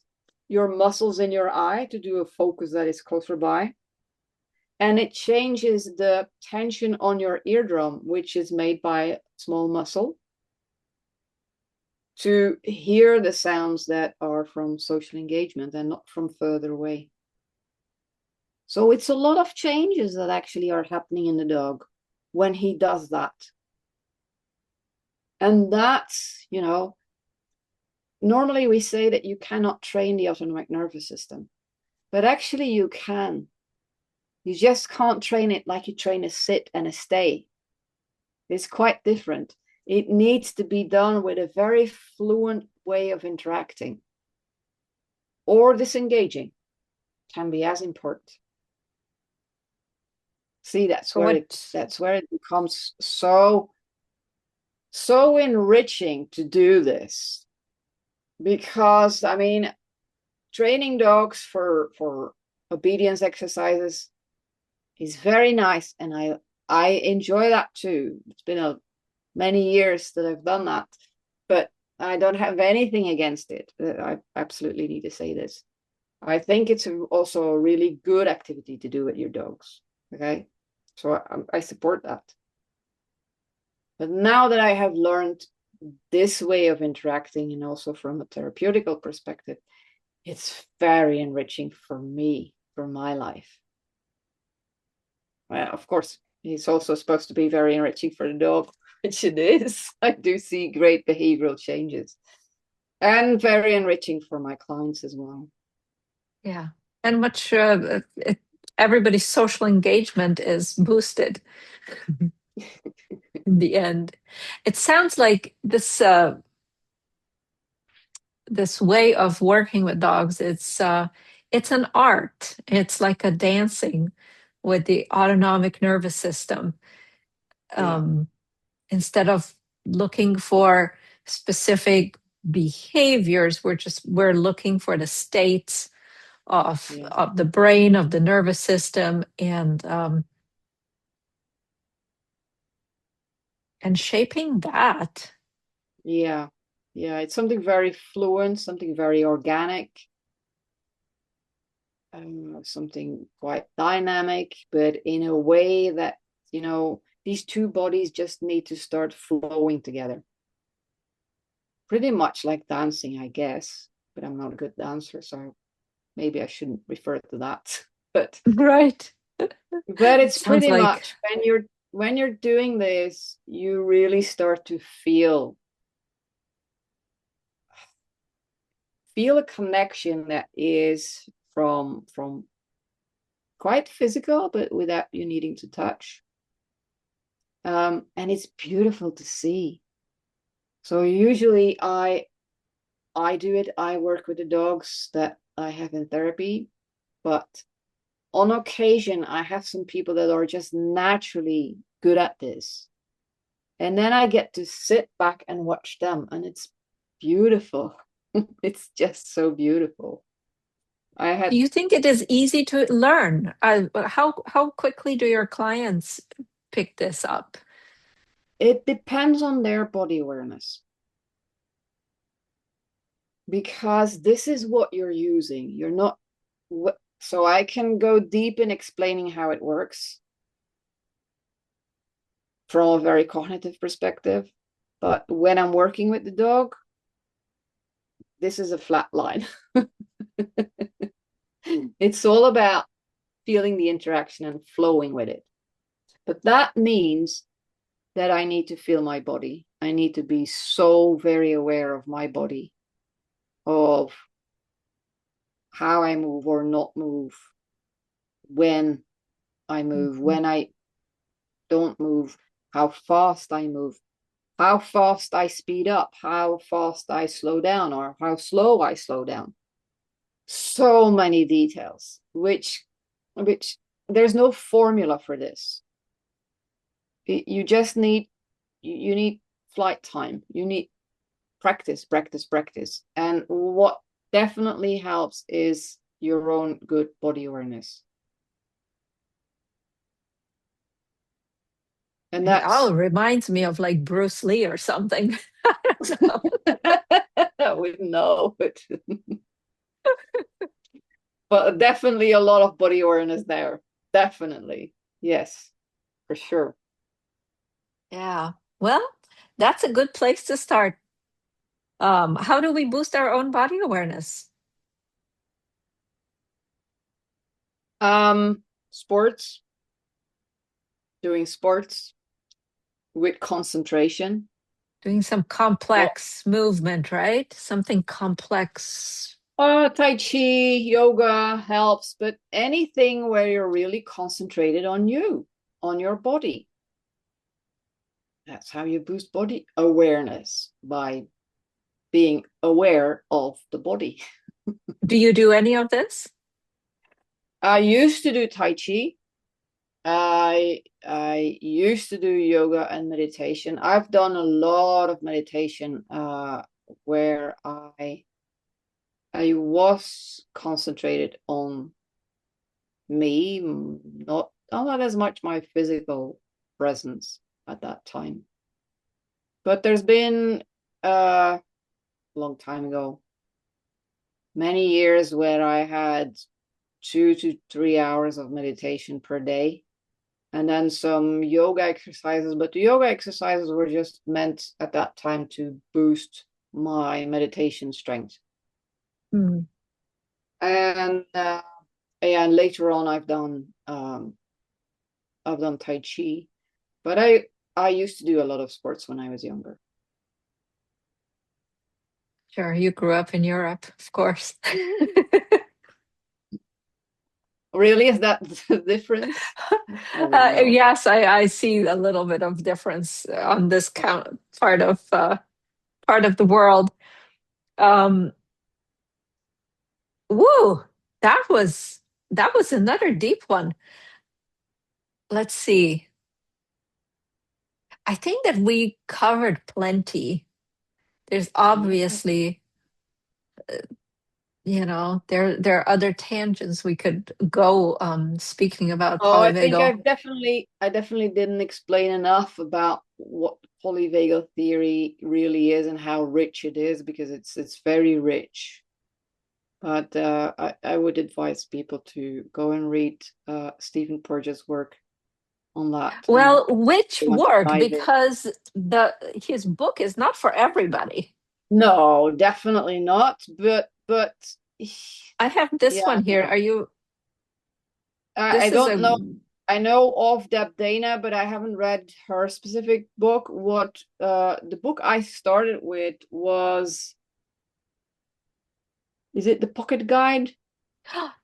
your muscles in your eye to do a focus that is closer by. And it changes the tension on your eardrum, which is made by a small muscle, to hear the sounds that are from social engagement and not from further away. So it's a lot of changes that actually are happening in the dog when he does that. And that's, normally we say that you cannot train the autonomic nervous system, but actually you can. You just can't train it like you train a sit and a stay. It's quite different. It needs to be done with a very fluent way of interacting, or disengaging can be as important. See, that's where it becomes so enriching to do this, because training dogs for obedience exercises is very nice, and I enjoy that too. It's been many years that I've done that, but I don't have anything against it. I absolutely need to say this. I think it's also a really good activity to do with your dogs. Okay, so I support that. But now that I have learned this way of interacting, and also from a therapeutical perspective, it's very enriching for me, for my life. Well, of course, it's also supposed to be very enriching for the dog, which it is. I do see great behavioral changes, and very enriching for my clients as well. Yeah, and everybody's social engagement is boosted in the end. It sounds like this way of working with dogs, it's an art. It's like a dancing with the autonomic nervous system. Instead of looking for specific behaviors, we're looking for the states of the brain, of the nervous system, and shaping that. Yeah, it's something very fluent, something very organic, something quite dynamic, but in a way that, these two bodies just need to start flowing together. Pretty much like dancing, I guess, but I'm not a good dancer, so maybe I shouldn't refer to that. But Right. but it's Sounds pretty like much when you're doing this, you really start to feel a connection that is from quite physical, but without you needing to touch. And it's beautiful to see. So usually I do it. I work with the dogs that I have in therapy, but on occasion I have some people that are just naturally good at this. And then I get to sit back and watch them, and it's beautiful. It's just so beautiful. Do you think it is easy to learn? How quickly do your clients pick this up? It depends on their body awareness, because this is what you're using. You're not So I can go deep in explaining how it works from a very cognitive perspective. But when I'm working with the dog, this is a flat line. It's all about feeling the interaction and flowing with it. But that means that I need to feel my body. I need to be so very aware of my body, of how I move or not move, when I move, Mhm. when I don't move, how fast I move, how fast I speed up, how fast I slow down, or how slow I slow down. So many details, which there's no formula for this. You just need you need flight time. You need practice, practice, practice. And what definitely helps is your own good body awareness. And It all that's reminds me of like Bruce Lee or something. So, I would know, but definitely a lot of body awareness there. Definitely. Yes, for sure. yeah. Well, that's a good place to start. How do we boost our own body awareness? Sports, doing sports with concentration. Doing some complex movement, right? Something complex. Tai Chi, yoga helps, but anything where you're really concentrated on you, on your body. That's how you boost body awareness, by being aware of the body. Do you do any of this? I used to do Tai Chi. I used to do yoga and meditation. I've done a lot of meditation where I was concentrated on me, not as much my physical presence at that time. But there's been a long time ago, many years where I had 2 to 3 hours of meditation per day, and then some yoga exercises. But the yoga exercises were just meant at that time to boost my meditation strength. Hmm. And and later on, I've done Tai Chi, but I used to do a lot of sports when I was younger. Sure, you grew up in Europe, of course. Really, is that the difference? I would know. Yes, I see a little bit of difference on this count part of the world. Um, woo, that was that was another deep one. Let's see. I think that we covered plenty. There's Yeah. obviously, there are other tangents we could go speaking about Oh, I think polyvagal. I definitely didn't explain enough about what polyvagal theory really is and how rich it is, because it's very rich. But I would advise people to go and read Stephen Porges' work on that, and Well, which they want to work? dive in. Because the his book is not for everybody. No, definitely not. But I have this yeah, one here. no. Are you? I This is a don't know. I know of Deb Dana, but I haven't read her specific book. What the book I started with was, is it the Pocket Guide?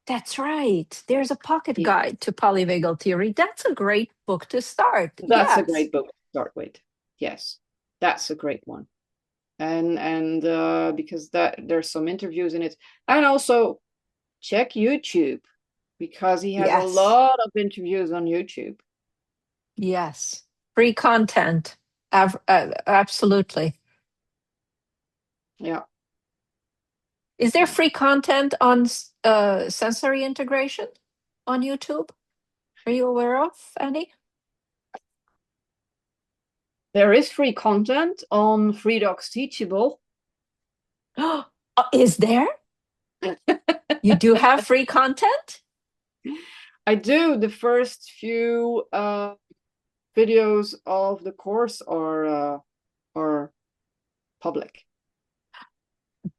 That's right. There's a pocket Yeah, guide to polyvagal theory. That's a great book to start. that's a Yes. great book to start with. Yes, that's a great one. And because that there's some interviews in it, and also check YouTube, because he has a Yes. lot of interviews on YouTube. Yes. Free content. Absolutely. Yeah. Is there free content on sensory integration on YouTube? Are you aware of any? There is free content on Free Docs Teachable. Is there? You do have free content? I do. The first few videos of the course are public.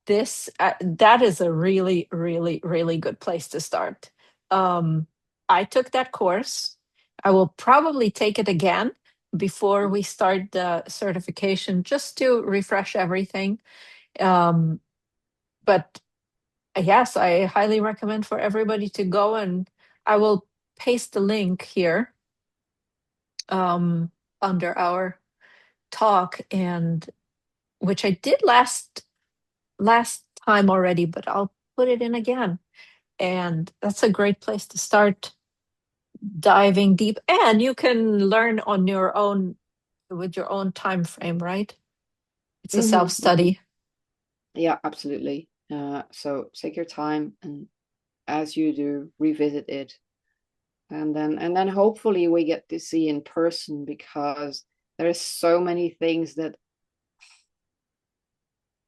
That is a really, really, really good place to start. Um, I took that course. I will probably take it again before we start the certification just to refresh everything. Um, but yes, I highly recommend for everybody to go, and I will paste the link here um, under our talk, and which I did last time already, but I'll put it in again. And that's a great place to start diving deep. And you can learn on your own with your own time frame, right? It's a Hmm, hmm. self-study. Yeah, absolutely. So take your time, and as you do, revisit it, and then hopefully we get to see in person, because there's so many things that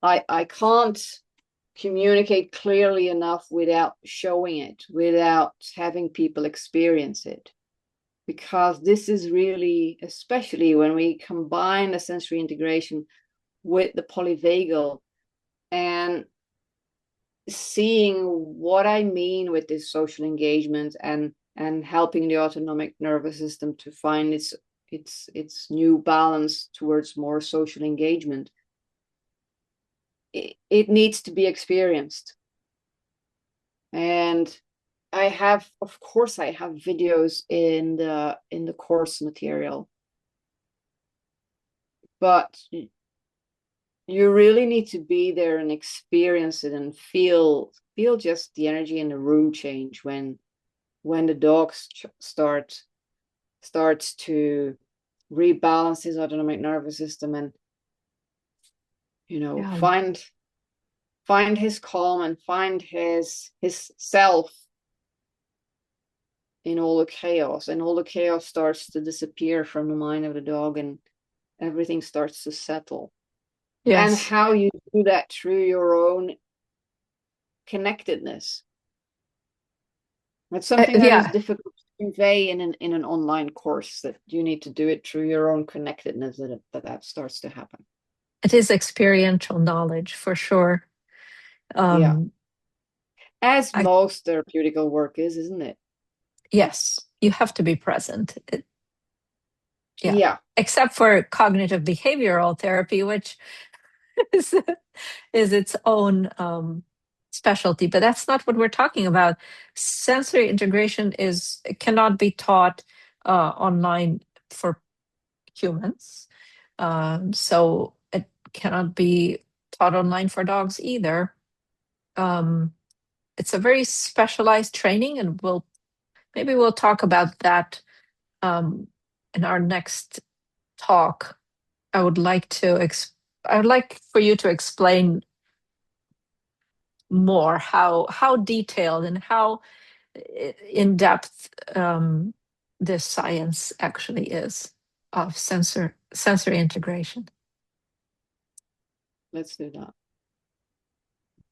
I can't communicate clearly enough without showing it, without having people experience it. Because this is really, especially when we combine the sensory integration with the polyvagal, and seeing what I mean with this social engagement, and helping the autonomic nervous system to find its new balance towards more social engagement. It needs to be experienced. And of course I have videos in the course material, but you really need to be there and experience it, and feel just the energy in the room change when the dog starts to rebalance his autonomic nervous system, and Yeah. find his calm, and find his self in all the chaos, and all the chaos starts to disappear from the mind of the dog, and everything starts to settle. And Yes. how you do that through your own connectedness. It's something that is Yeah. difficult to convey in an online course, that you need to do it through your own connectedness, that starts to happen. It is experiential knowledge for sure. Yeah. Um, As I most therapeutical work is, isn't it? yes, you have to be present. Yeah. Yeah. Except for cognitive behavioral therapy, which is is its own specialty, but that's not what we're talking about. Sensory integration is cannot be taught online for humans, so it cannot be taught online for dogs either. Um, it's a very specialized training, and we'll talk about that um, in our next talk. I would like to I would like for you to explain more how detailed and how in depth this science actually is of sensory integration. Let's do that.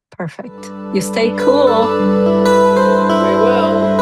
Perfect. You stay cool. We will.